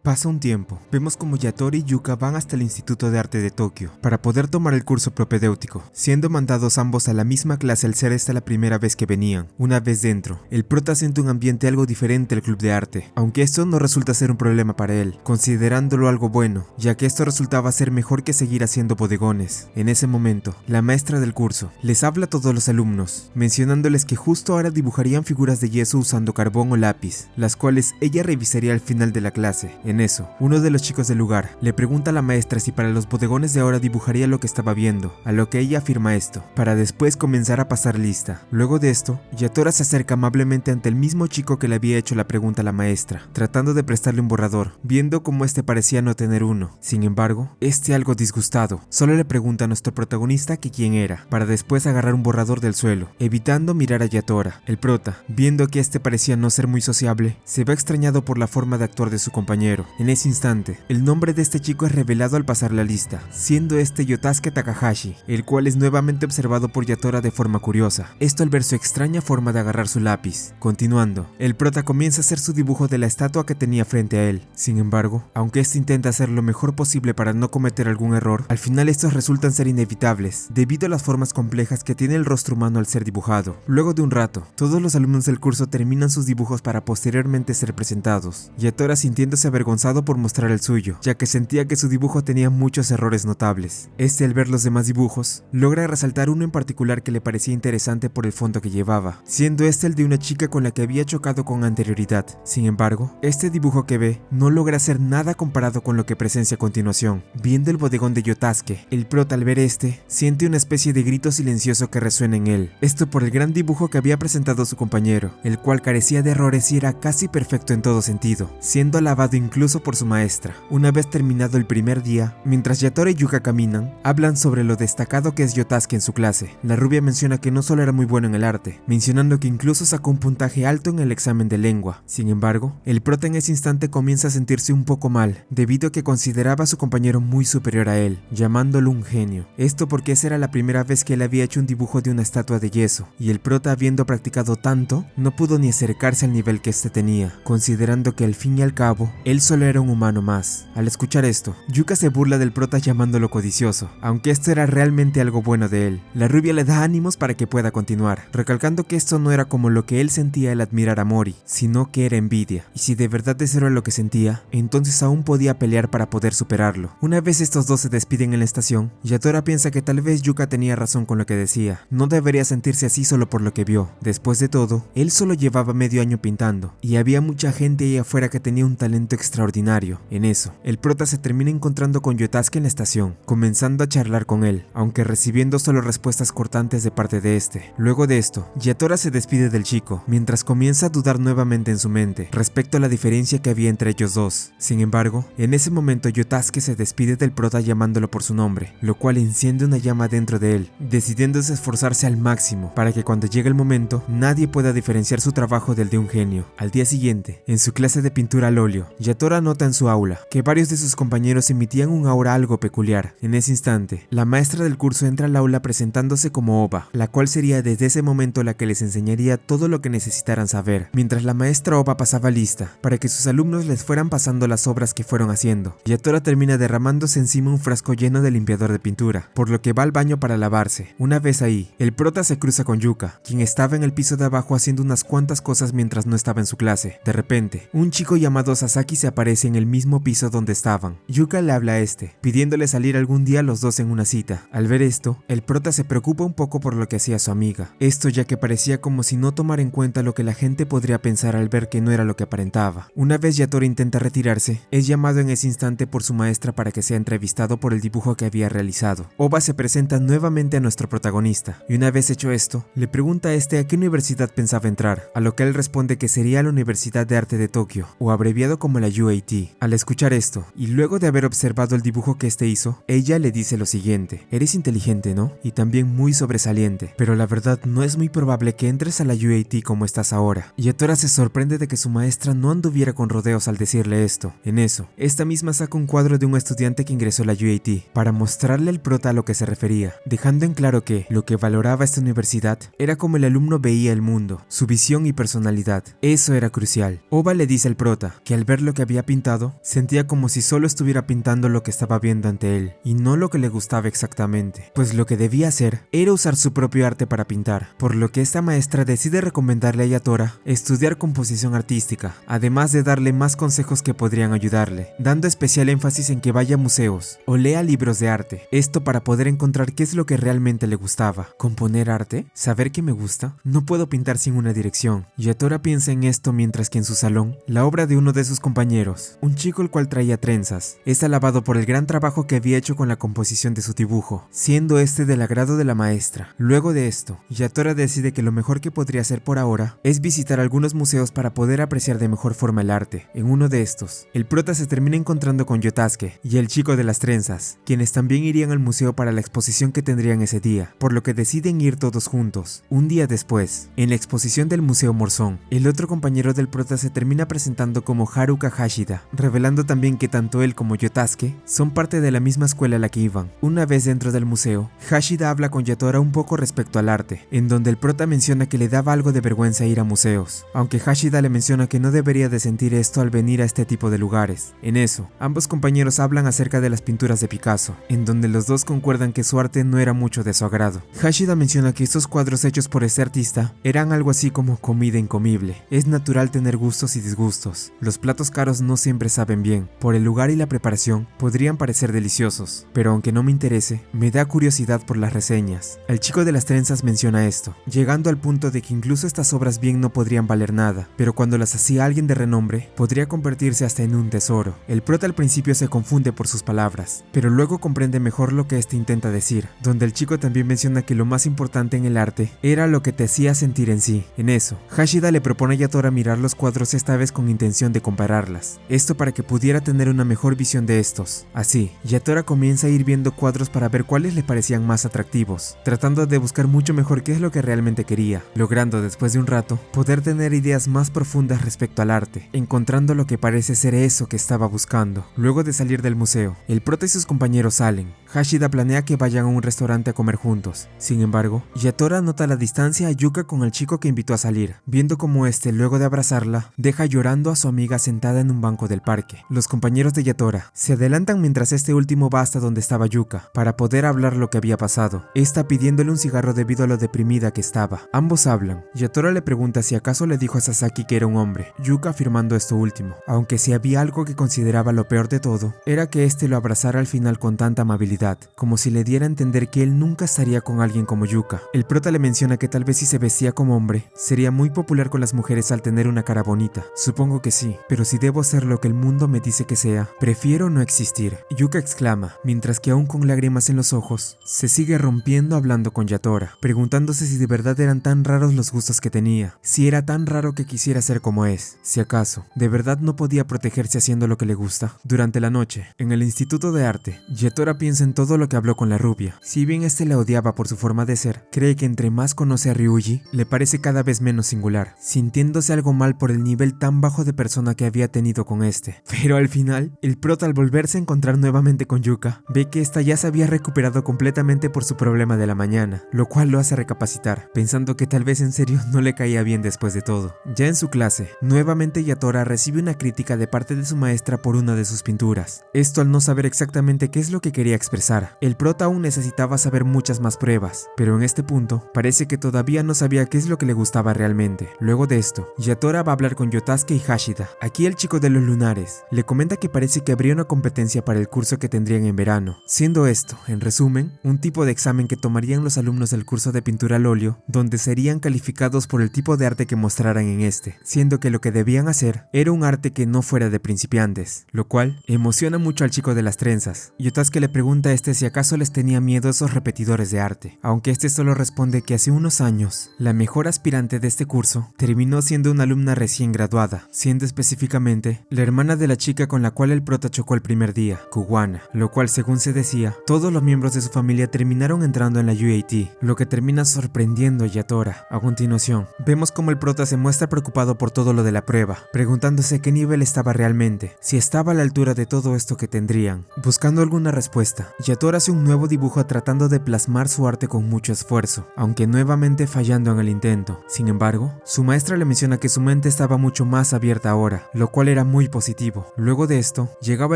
Pasa un tiempo, vemos como Yatora y Yuka van hasta el Instituto de Arte de Tokio para poder tomar el curso propedéutico, siendo mandados ambos a la misma clase al ser esta la primera vez que venían. Una vez dentro, el prota siente un ambiente algo diferente al club de arte, aunque esto no resulta ser un problema para él, considerándolo algo bueno, ya que esto resultaba ser mejor que seguir haciendo bodegones. En ese momento, la maestra del curso les habla a todos los alumnos, mencionándoles que justo ahora dibujarían figuras de yeso usando carbón o lápiz, las cuales ella revisaría al final de la clase. En eso, uno de los chicos del lugar le pregunta a la maestra si para los bodegones de ahora dibujaría lo que estaba viendo, a lo que ella afirma esto, para después comenzar a pasar lista. Luego de esto, Yatora se acerca amablemente ante el mismo chico que le había hecho la pregunta a la maestra, tratando de prestarle un borrador, viendo cómo este parecía no tener uno. Sin embargo, este algo disgustado, solo le pregunta a nuestro protagonista que quién era, para después agarrar un borrador del suelo, evitando mirar a Yatora. El prota, viendo que este parecía no ser muy sociable, se ve extrañado por la forma de actuar de su compañero. En ese instante, el nombre de este chico es revelado al pasar la lista, siendo este Yotasuke Takahashi, el cual es nuevamente observado por Yatora de forma curiosa, esto al ver su extraña forma de agarrar su lápiz. Continuando, el prota comienza a hacer su dibujo de la estatua que tenía frente a él. Sin embargo, aunque este intenta hacer lo mejor posible para no cometer algún error, al final estos resultan ser inevitables, debido a las formas complejas que tiene el rostro humano al ser dibujado. Luego de un rato, todos los alumnos del curso terminan sus dibujos para posteriormente ser presentados, Yatora sintiéndose avergonzado por mostrar el suyo, ya que sentía que su dibujo tenía muchos errores notables. Este, al ver los demás dibujos, logra resaltar uno en particular que le parecía interesante por el fondo que llevaba, siendo este el de una chica con la que había chocado con anterioridad. Sin embargo, este dibujo que ve no logra hacer nada comparado con lo que presencia a continuación. Viendo el bodegón de Yotasuke, el prota al ver este, siente una especie de grito silencioso que resuena en él, esto por el gran dibujo que había presentado su compañero, el cual carecía de errores y era casi perfecto en todo sentido, siendo alabado incluso por su maestra. Una vez terminado el primer día, mientras Yatora y Yuka caminan, hablan sobre lo destacado que es Yotasuke en su clase. La rubia menciona que no solo era muy bueno en el arte, mencionando que incluso sacó un puntaje alto en el examen de lengua. Sin embargo, el prota en ese instante comienza a sentirse un poco mal, debido a que consideraba a su compañero muy superior a él, llamándolo un genio. Esto porque esa era la primera vez que él había hecho un dibujo de una estatua de yeso, y el prota, habiendo practicado tanto, no pudo ni acercarse al nivel que este tenía, considerando que al fin y al cabo, él solo era un humano más. Al escuchar esto, Yuka se burla del prota llamándolo codicioso, aunque esto era realmente algo bueno de él. La rubia le da ánimos para que pueda continuar, recalcando que esto no era como lo que él sentía al admirar a Mori, sino que era envidia, y si de verdad eso era lo que sentía, entonces aún podía pelear para poder superarlo. Una vez estos dos se despiden en la estación, Yatora piensa que tal vez Yuka tenía razón con lo que decía, no debería sentirse así solo por lo que vio. Después de todo, él solo llevaba medio año pintando, y había mucha gente ahí afuera que tenía un talento extraordinario. En eso, el prota se termina encontrando con Yotasuke en la estación, comenzando a charlar con él, aunque recibiendo solo respuestas cortantes de parte de este. Luego de esto, Yatora se despide del chico, mientras comienza a dudar nuevamente en su mente respecto a la diferencia que había entre ellos dos. Sin embargo, en ese momento Yotasuke se despide del prota llamándolo por su nombre, lo cual enciende una llama dentro de él, decidiéndose esforzarse al máximo para que cuando llegue el momento, nadie pueda diferenciar su trabajo del de un genio. Al día siguiente, en su clase de pintura al óleo, Yatora Yatora nota en su aula que varios de sus compañeros emitían un aura algo peculiar. En ese instante, la maestra del curso entra al aula presentándose como Oba, la cual sería desde ese momento la que les enseñaría todo lo que necesitaran saber, mientras la maestra Oba pasaba lista para que sus alumnos les fueran pasando las obras que fueron haciendo. Yatora termina derramándose encima un frasco lleno de limpiador de pintura, por lo que va al baño para lavarse. Una vez ahí, el prota se cruza con Yuka, quien estaba en el piso de abajo haciendo unas cuantas cosas mientras no estaba en su clase. De repente, un chico llamado Sasaki se aparece en el mismo piso donde estaban. Yuka le habla a este, pidiéndole salir algún día los dos en una cita. Al ver esto, el prota se preocupa un poco por lo que hacía su amiga. Esto ya que parecía como si no tomara en cuenta lo que la gente podría pensar al ver que no era lo que aparentaba. Una vez Yatora intenta retirarse, es llamado en ese instante por su maestra para que sea entrevistado por el dibujo que había realizado. Oba se presenta nuevamente a nuestro protagonista, y una vez hecho esto, le pregunta a este a qué universidad pensaba entrar, a lo que él responde que sería la Universidad de Arte de Tokio, o abreviado como la UAT. Al escuchar esto, y luego de haber observado el dibujo que este hizo, ella le dice lo siguiente: eres inteligente, ¿no? Y también muy sobresaliente, pero la verdad no es muy probable que entres a la UAT como estás ahora. Yatora se sorprende de que su maestra no anduviera con rodeos al decirle esto. En eso, esta misma saca un cuadro de un estudiante que ingresó a la UAT para mostrarle al prota a lo que se refería, dejando en claro que lo que valoraba esta universidad era como el alumno veía el mundo, su visión y personalidad. Eso era crucial. Oba le dice al prota que al ver lo que había pintado, sentía como si solo estuviera pintando lo que estaba viendo ante él, y no lo que le gustaba exactamente, pues lo que debía hacer era usar su propio arte para pintar, por lo que esta maestra decide recomendarle a Yatora estudiar composición artística, además de darle más consejos que podrían ayudarle, dando especial énfasis en que vaya a museos o lea libros de arte, esto para poder encontrar qué es lo que realmente le gustaba. ¿Componer arte? ¿Saber qué me gusta? No puedo pintar sin una dirección. Yatora piensa en esto mientras que en su salón, la obra de uno de sus compañeros, un chico el cual traía trenzas, es alabado por el gran trabajo que había hecho con la composición de su dibujo, siendo este del agrado de la maestra. Luego de esto, Yatora decide que lo mejor que podría hacer por ahora es visitar algunos museos para poder apreciar de mejor forma el arte. En uno de estos, el prota se termina encontrando con Yotasuke y el chico de las trenzas, quienes también irían al museo para la exposición que tendrían ese día, por lo que deciden ir todos juntos. Un día después, en la exposición del Museo Morzón, el otro compañero del prota se termina presentando como Haruka Hashida, revelando también que tanto él como Yotasuke son parte de la misma escuela a la que iban. Una vez dentro del museo, Hashida habla con Yatora un poco respecto al arte, en donde el prota menciona que le daba algo de vergüenza ir a museos, aunque Hashida le menciona que no debería de sentir esto al venir a este tipo de lugares. En eso, ambos compañeros hablan acerca de las pinturas de Picasso, en donde los dos concuerdan que su arte no era mucho de su agrado. Hashida menciona que estos cuadros hechos por este artista eran algo así como comida incomible. Es natural tener gustos y disgustos. Los platos caros no siempre saben bien. Por el lugar y la preparación podrían parecer deliciosos, pero aunque no me interese, me da curiosidad por las reseñas. El chico de las trenzas menciona esto, llegando al punto de que incluso estas obras bien no podrían valer nada, pero cuando las hacía alguien de renombre, podría convertirse hasta en un tesoro. El prota al principio se confunde por sus palabras, pero luego comprende mejor lo que este intenta decir, donde el chico también menciona que lo más importante en el arte era lo que te hacía sentir en sí. En eso, Hashida le propone a Yatora mirar los cuadros esta vez con intención de compararlas, esto para que pudiera tener una mejor visión de estos. Así, Yatora comienza a ir viendo cuadros para ver cuáles le parecían más atractivos, tratando de buscar mucho mejor qué es lo que realmente quería, logrando después de un rato poder tener ideas más profundas respecto al arte, encontrando lo que parece ser eso que estaba buscando. Luego de salir del museo, el prota y sus compañeros salen. Hashida planea que vayan a un restaurante a comer juntos. Sin embargo, Yatora nota la distancia a Yuka con el chico que invitó a salir, viendo como este, luego de abrazarla, deja llorando a su amiga sentada en un banco del parque. Los compañeros de Yatora se adelantan mientras este último va hasta donde estaba Yuka, para poder hablar lo que había pasado, esta pidiéndole un cigarro debido a lo deprimida que estaba. Ambos hablan. Yatora le pregunta si acaso le dijo a Sasaki que era un hombre, Yuka afirmando esto último, aunque si había algo que consideraba lo peor de todo, era que este lo abrazara al final con tanta amabilidad, como si le diera a entender que él nunca estaría con alguien como Yuka. El prota le menciona que tal vez si se vestía como hombre, sería muy popular con las mujeres al tener una cara bonita. Supongo que sí, pero si debo ser lo que el mundo me dice que sea, prefiero no existir. Yuka exclama, mientras que aún con lágrimas en los ojos, se sigue rompiendo hablando con Yatora, preguntándose si de verdad eran tan raros los gustos que tenía, si era tan raro que quisiera ser como es, si acaso, de verdad no podía protegerse haciendo lo que le gusta. Durante la noche, en el Instituto de Arte, Yatora piensa en todo lo que habló con la rubia. Si bien este la odiaba por su forma de ser, cree que entre más conoce a Ryuji, le parece cada vez menos singular, sintiéndose algo mal por el nivel tan bajo de persona que había tenido con este. Pero al final, el prota al volverse a encontrar nuevamente con Yuka, ve que esta ya se había recuperado completamente por su problema de la mañana, lo cual lo hace recapacitar, pensando que tal vez en serio no le caía bien después de todo. Ya en su clase, nuevamente Yatora recibe una crítica de parte de su maestra por una de sus pinturas. Esto al no saber exactamente qué es lo que quería expresar. El prota aún necesitaba saber muchas más pruebas, pero en este punto, parece que todavía no sabía qué es lo que le gustaba realmente. Luego de esto, Yatora va a hablar con Yotasuke y Hashida. Aquí el chico de los lunares le comenta que parece que habría una competencia para el curso que tendrían en verano, siendo esto, en resumen, un tipo de examen que tomarían los alumnos del curso de pintura al óleo, donde serían calificados por el tipo de arte que mostraran en este, siendo que lo que debían hacer era un arte que no fuera de principiantes, lo cual emociona mucho al chico de las trenzas. Yotasuke le pregunta a este si acaso les tenía miedo a esos repetidores de arte, aunque este solo responde que hace unos años, la mejor aspirante de este curso terminó siendo una alumna recién graduada, siendo específicamente la hermana de la chica con la cual el prota chocó el primer día, Kuwana, lo cual según se decía, todos los miembros de su familia terminaron entrando en la UAT, lo que termina sorprendiendo a Yatora. A continuación, vemos como el prota se muestra preocupado por todo lo de la prueba, preguntándose qué nivel estaba realmente, si estaba a la altura de todo esto que tendrían. Buscando alguna respuesta, Yatora hace un nuevo dibujo tratando de plasmar su arte con mucho esfuerzo, aunque nuevamente fallando en el intento. Sin embargo, su maestra le menciona que su mente estaba mucho más abierta ahora, lo cual era muy positivo. Luego de esto, llegaba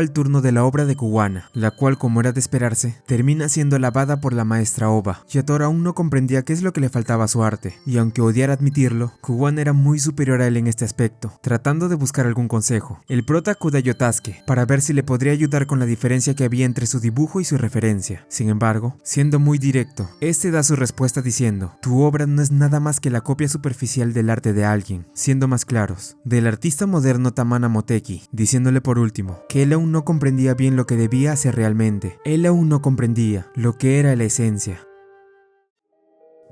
el turno de la obra de Kuwana, la cual, como era de esperarse, termina siendo alabada por la maestra Oba. Yatora aún no comprendía qué es lo que le faltaba a su arte, y aunque odiara admitirlo, Kuwana era muy superior a él en este aspecto. Tratando de buscar algún consejo, el prota acude a Yotasuke para ver si le podría ayudar con la diferencia que había entre su dibujo y su referencia. Sin embargo, siendo muy directo, este da su respuesta diciendo: tu obra no es nada más que la copia superficial del arte de alguien. Siendo más claros, del artista moderno Tamana Moteki, diciéndole por último que él aún no comprendía bien lo que debía hacer realmente. Él aún no comprendía lo que era la esencia.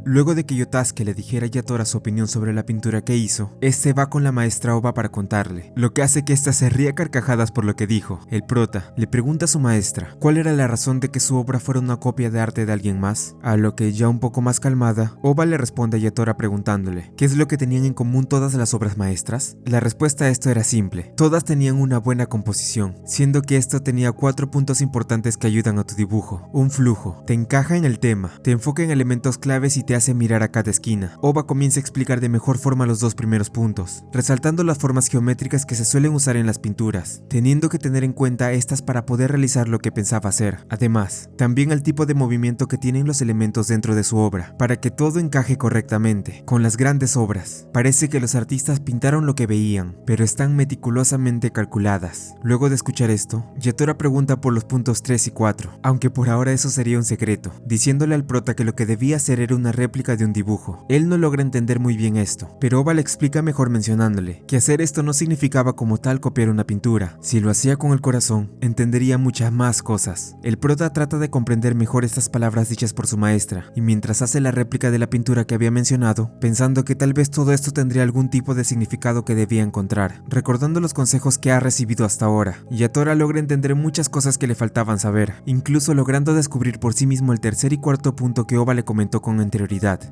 Luego de que Yotasuke le dijera a Yatora su opinión sobre la pintura que hizo, este va con la maestra Oba para contarle, lo que hace que ésta se ría a carcajadas por lo que dijo. El prota le pregunta a su maestra cuál era la razón de que su obra fuera una copia de arte de alguien más, a lo que, ya un poco más calmada, Oba le responde a Yatora preguntándole ¿qué es lo que tenían en común todas las obras maestras? La respuesta a esto era simple: todas tenían una buena composición, siendo que esto tenía 4 puntos importantes que ayudan a tu dibujo. Un flujo, te encaja en el tema, te enfoca en elementos claves y te hace mirar a cada esquina. Oba comienza a explicar de mejor forma los 2 primeros puntos, resaltando las formas geométricas que se suelen usar en las pinturas, teniendo que tener en cuenta estas para poder realizar lo que pensaba hacer. Además, también el tipo de movimiento que tienen los elementos dentro de su obra, para que todo encaje correctamente. Con las grandes obras, parece que los artistas pintaron lo que veían, pero están meticulosamente calculadas. Luego de escuchar esto, Yatora pregunta por los puntos 3 y 4, aunque por ahora eso sería un secreto, diciéndole al prota que lo que debía hacer era una réplica de un dibujo. Él no logra entender muy bien esto, pero Oba le explica mejor mencionándole que hacer esto no significaba como tal copiar una pintura. Si lo hacía con el corazón, entendería muchas más cosas. El prota trata de comprender mejor estas palabras dichas por su maestra, y mientras hace la réplica de la pintura que había mencionado, pensando que tal vez todo esto tendría algún tipo de significado que debía encontrar, recordando los consejos que ha recibido hasta ahora, Yatora logra entender muchas cosas que le faltaban saber, incluso logrando descubrir por sí mismo el tercer y cuarto punto que Oba le comentó con anterioridad.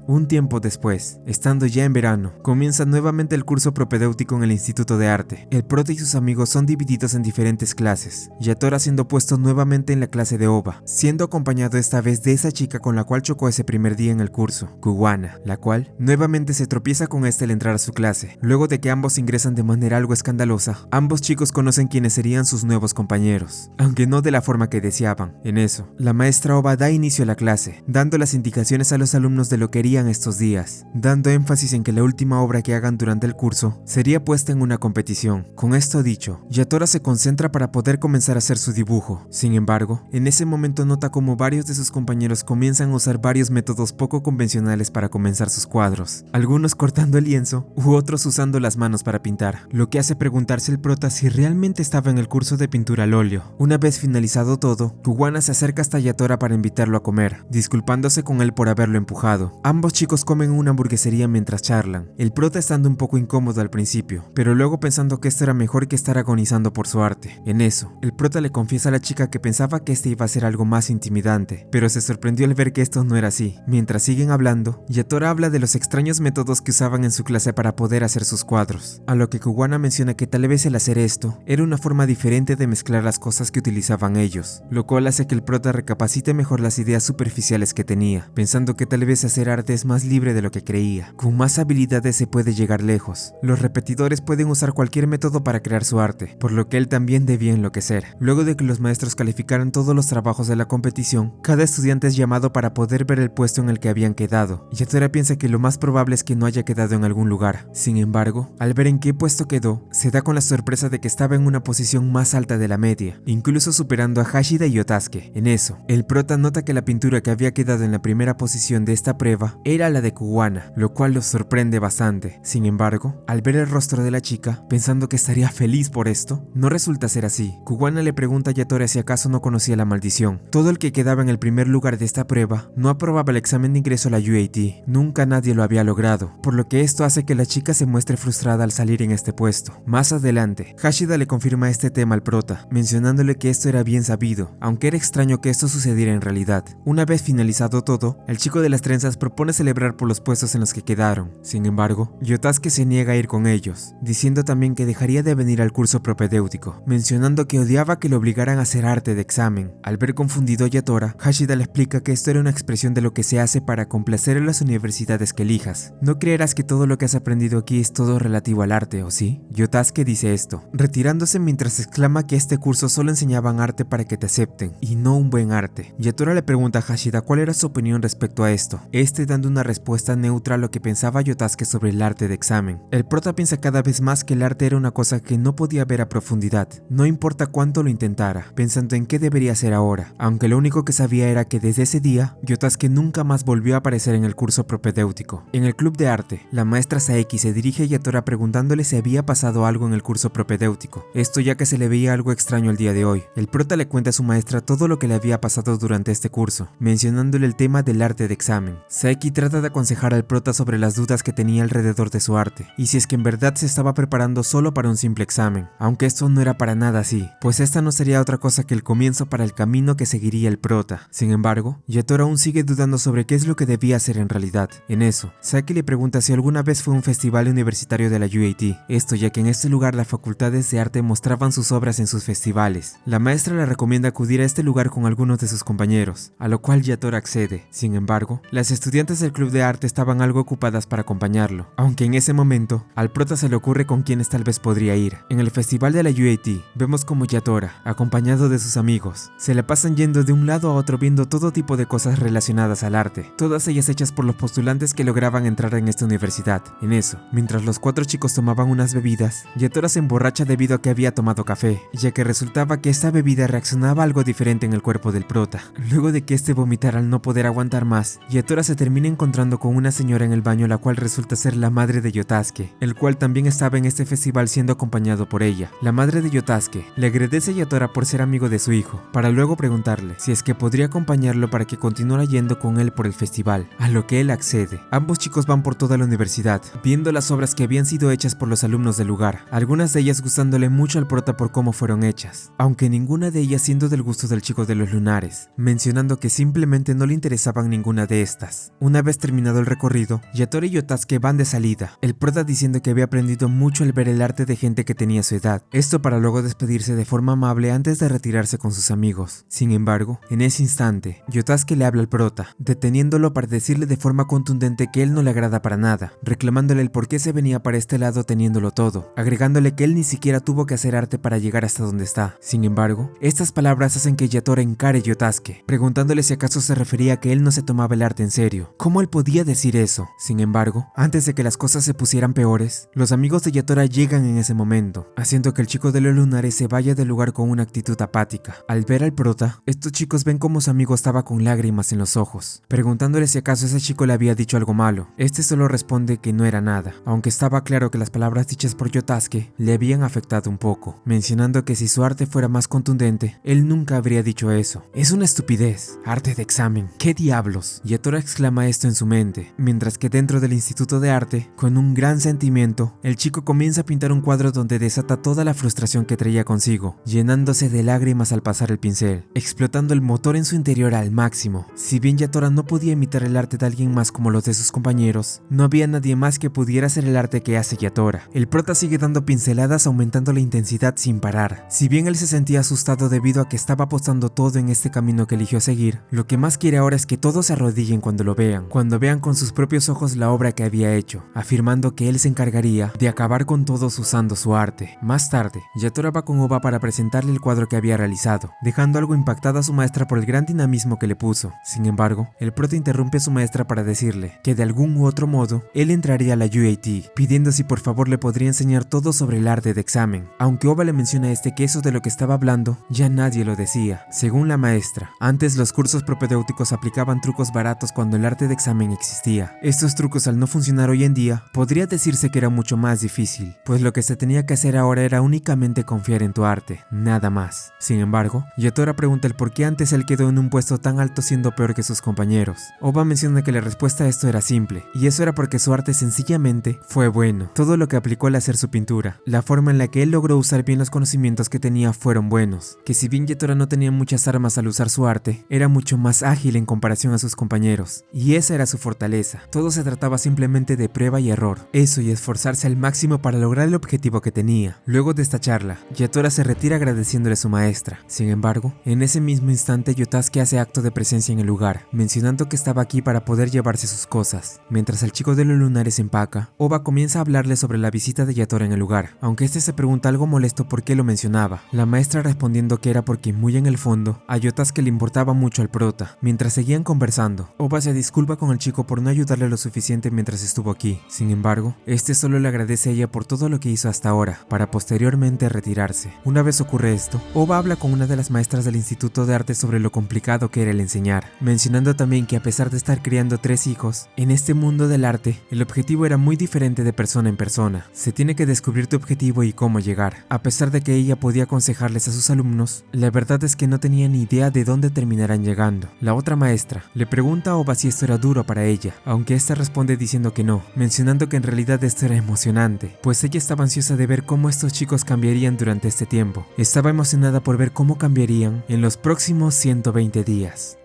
Un tiempo después, estando ya en verano, comienza nuevamente el curso propedéutico en el Instituto de Arte. El prota y sus amigos son divididos en diferentes clases, Yatora siendo puesto nuevamente en la clase de Oba, siendo acompañado esta vez de esa chica con la cual chocó ese primer día en el curso, Kuwana, la cual nuevamente se tropieza con este al entrar a su clase. Luego de que ambos ingresan de manera algo escandalosa, ambos chicos conocen quiénes serían sus nuevos compañeros, aunque no de la forma que deseaban. En eso, la maestra Oba da inicio a la clase, dando las indicaciones a los alumnos de lo que harían estos días, dando énfasis en que la última obra que hagan durante el curso sería puesta en una competición. Con esto dicho, Yatora se concentra para poder comenzar a hacer su dibujo. Sin embargo, en ese momento nota como varios de sus compañeros comienzan a usar varios métodos poco convencionales para comenzar sus cuadros, algunos cortando el lienzo u otros usando las manos para pintar, lo que hace preguntarse el prota si realmente estaba en el curso de pintura al óleo. Una vez finalizado todo, Kuwana se acerca hasta Yatora para invitarlo a comer, disculpándose con él por haberlo empujado. enojado. Ambos chicos comen en una hamburguesería mientras charlan, el prota estando un poco incómodo al principio, pero luego pensando que esto era mejor que estar agonizando por su arte. En eso, el prota le confiesa a la chica que pensaba que este iba a ser algo más intimidante, pero se sorprendió al ver que esto no era así. Mientras siguen hablando, Yatora habla de los extraños métodos que usaban en su clase para poder hacer sus cuadros, a lo que Kuwana menciona que tal vez el hacer esto era una forma diferente de mezclar las cosas que utilizaban ellos, lo cual hace que el prota recapacite mejor las ideas superficiales que tenía, pensando que tal vez hacer arte es más libre de lo que creía. Con más habilidades se puede llegar lejos. Los repetidores pueden usar cualquier método para crear su arte, por lo que él también debía enloquecer. Luego de que los maestros calificaran todos los trabajos de la competición, cada estudiante es llamado para poder ver el puesto en el que habían quedado. Yatora piensa que lo más probable es que no haya quedado en algún lugar. Sin embargo, al ver en qué puesto quedó, se da con la sorpresa de que estaba en una posición más alta de la media, incluso superando a Hashida y Yotasuke. En eso, el prota nota que la pintura que había quedado en la primera posición de esta prueba era la de Kuwana, lo cual lo sorprende bastante. Sin embargo, al ver el rostro de la chica, pensando que estaría feliz por esto, no resulta ser así. Kuwana le pregunta a Yatora si acaso no conocía la maldición. Todo el que quedaba en el primer lugar de esta prueba no aprobaba el examen de ingreso a la UAT. Nunca nadie lo había logrado, por lo que esto hace que la chica se muestre frustrada al salir en este puesto. Más adelante, Hashida le confirma este tema al prota, mencionándole que esto era bien sabido, aunque era extraño que esto sucediera en realidad. Una vez finalizado todo, el chico de las trenzas propone celebrar por los puestos en los que quedaron. Sin embargo, Yotasuke se niega a ir con ellos, diciendo también que dejaría de venir al curso propedéutico, mencionando que odiaba que le obligaran a hacer arte de examen. Al ver confundido a Yatora, Hashida le explica que esto era una expresión de lo que se hace para complacer a las universidades que elijas. No creerás que todo lo que has aprendido aquí es todo relativo al arte, ¿o sí? Yotasuke dice esto, retirándose mientras exclama que este curso solo enseñaban arte para que te acepten, y no un buen arte. Yatora le pregunta a Hashida cuál era su opinión respecto a esto, dando una respuesta neutra a lo que pensaba Yotasuke sobre el arte de examen. El prota piensa cada vez más que el arte era una cosa que no podía ver a profundidad, no importa cuánto lo intentara, pensando en qué debería hacer ahora, aunque lo único que sabía era que desde ese día, Yotasuke nunca más volvió a aparecer en el curso propedéutico. En el club de arte, la maestra Saeki se dirige a Yatora preguntándole si había pasado algo en el curso propedéutico, esto ya que se le veía algo extraño el día de hoy. El prota le cuenta a su maestra todo lo que le había pasado durante este curso, mencionándole el tema del arte de examen. Saeki trata de aconsejar al prota sobre las dudas que tenía alrededor de su arte, y si es que en verdad se estaba preparando solo para un simple examen, aunque esto no era para nada así, pues esta no sería otra cosa que el comienzo para el camino que seguiría el prota. Sin embargo, Yatora aún sigue dudando sobre qué es lo que debía hacer en realidad. En eso, Saeki le pregunta si alguna vez fue a un festival universitario de la UAT, esto ya que en este lugar las facultades de arte mostraban sus obras en sus festivales. La maestra le recomienda acudir a este lugar con algunos de sus compañeros, a lo cual Yatora accede. Sin embargo, las estudiantes del club de arte estaban algo ocupadas para acompañarlo, aunque en ese momento, al prota se le ocurre con quienes tal vez podría ir. En el festival de la UAT, vemos como Yatora, acompañado de sus amigos, se la pasan yendo de un lado a otro viendo todo tipo de cosas relacionadas al arte, todas ellas hechas por los postulantes que lograban entrar en esta universidad. En eso, mientras los cuatro chicos tomaban unas bebidas, Yatora se emborracha debido a que había tomado café, ya que resultaba que esta bebida reaccionaba algo diferente en el cuerpo del prota. Luego de que este vomitara al no poder aguantar más, Yatora se termina encontrando con una señora en el baño, la cual resulta ser la madre de Yotasuke, el cual también estaba en este festival siendo acompañado por ella. La madre de Yotasuke le agradece a Yatora por ser amigo de su hijo, para luego preguntarle si es que podría acompañarlo para que continuara yendo con él por el festival, a lo que él accede. Ambos chicos van por toda la universidad, viendo las obras que habían sido hechas por los alumnos del lugar, algunas de ellas gustándole mucho al prota por cómo fueron hechas, aunque ninguna de ellas siendo del gusto del chico de los lunares, mencionando que simplemente no le interesaban ninguna de estas. Una vez terminado el recorrido, Yatora y Yotasuke van de salida, el prota diciendo que había aprendido mucho al ver el arte de gente que tenía su edad, esto para luego despedirse de forma amable antes de retirarse con sus amigos. Sin embargo, en ese instante, Yotasuke le habla al prota, deteniéndolo para decirle de forma contundente que él no le agrada para nada, reclamándole el por qué se venía para este lado teniéndolo todo, agregándole que él ni siquiera tuvo que hacer arte para llegar hasta donde está. Sin embargo, estas palabras hacen que Yatora encare a Yotasuke, preguntándole si acaso se refería a que él no se tomaba el arte en serio. ¿Cómo él podía decir eso? Sin embargo, antes de que las cosas se pusieran peores, los amigos de Yatora llegan en ese momento, haciendo que el chico de los lunares se vaya del lugar con una actitud apática. Al ver al prota, estos chicos ven como su amigo estaba con lágrimas en los ojos, preguntándole si acaso ese chico le había dicho algo malo. Este solo responde que no era nada, aunque estaba claro que las palabras dichas por Yotasuke le habían afectado un poco, mencionando que si su arte fuera más contundente, él nunca habría dicho eso. Es una estupidez. Arte de examen. ¿Qué diablos? Yatora Yatora exclama esto en su mente, mientras que dentro del Instituto de Arte, con un gran sentimiento, el chico comienza a pintar un cuadro donde desata toda la frustración que traía consigo, llenándose de lágrimas al pasar el pincel, explotando el motor en su interior al máximo. Si bien Yatora no podía imitar el arte de alguien más como los de sus compañeros, no había nadie más que pudiera hacer el arte que hace Yatora. El prota sigue dando pinceladas aumentando la intensidad sin parar. Si bien él se sentía asustado debido a que estaba apostando todo en este camino que eligió seguir, lo que más quiere ahora es que todos se arrodillen cuando lo vean, cuando vean con sus propios ojos la obra que había hecho, afirmando que él se encargaría de acabar con todos usando su arte. Más tarde, Yatora va con Oba para presentarle el cuadro que había realizado, dejando algo impactada a su maestra por el gran dinamismo que le puso. Sin embargo, el prota interrumpe a su maestra para decirle que de algún u otro modo, él entraría a la UAT, pidiendo si por favor le podría enseñar todo sobre el arte de examen. Aunque Oba le menciona a este que eso de lo que estaba hablando, ya nadie lo decía. Según la maestra, antes los cursos propedéuticos aplicaban trucos baratos cuando el arte de examen existía. Estos trucos al no funcionar hoy en día, podría decirse que era mucho más difícil, pues lo que se tenía que hacer ahora era únicamente confiar en tu arte, nada más. Sin embargo, Yatora pregunta el por qué antes él quedó en un puesto tan alto siendo peor que sus compañeros. Oba menciona que la respuesta a esto era simple, y eso era porque su arte sencillamente fue bueno. Todo lo que aplicó al hacer su pintura, la forma en la que él logró usar bien los conocimientos que tenía fueron buenos, que si bien Yatora no tenía muchas armas al usar su arte, era mucho más ágil en comparación a sus compañeros, y esa era su fortaleza. Todo se trataba simplemente de prueba y error, eso y esforzarse al máximo para lograr el objetivo que tenía. Luego de esta charla, Yatora se retira agradeciéndole a su maestra. Sin embargo, en ese mismo instante Yotasuke hace acto de presencia en el lugar, mencionando que estaba aquí para poder llevarse sus cosas. Mientras el chico de los lunares empaca, Oba comienza a hablarle sobre la visita de Yatora en el lugar, aunque este se pregunta algo molesto por qué lo mencionaba. La maestra respondiendo que era porque muy en el fondo, a Yotasuke le importaba mucho al prota. Mientras seguían conversando, Oba se disculpa con el chico por no ayudarle lo suficiente mientras estuvo aquí. Sin embargo, este solo le agradece a ella por todo lo que hizo hasta ahora, para posteriormente retirarse. Una vez ocurre esto, Oba habla con una de las maestras del Instituto de Arte sobre lo complicado que era el enseñar, mencionando también que a pesar de estar criando 3 hijos, en este mundo del arte, el objetivo era muy diferente de persona en persona. Se tiene que descubrir tu objetivo y cómo llegar. A pesar de que ella podía aconsejarles a sus alumnos, la verdad es que no tenía ni idea de dónde terminarán llegando. La otra maestra le pregunta a Oba si esto era duro para ella, aunque esta responde diciendo que no, mencionando que en realidad esto era emocionante, pues ella estaba ansiosa de ver cómo estos chicos cambiarían durante este tiempo. Estaba emocionada por ver cómo cambiarían en los próximos 120 días.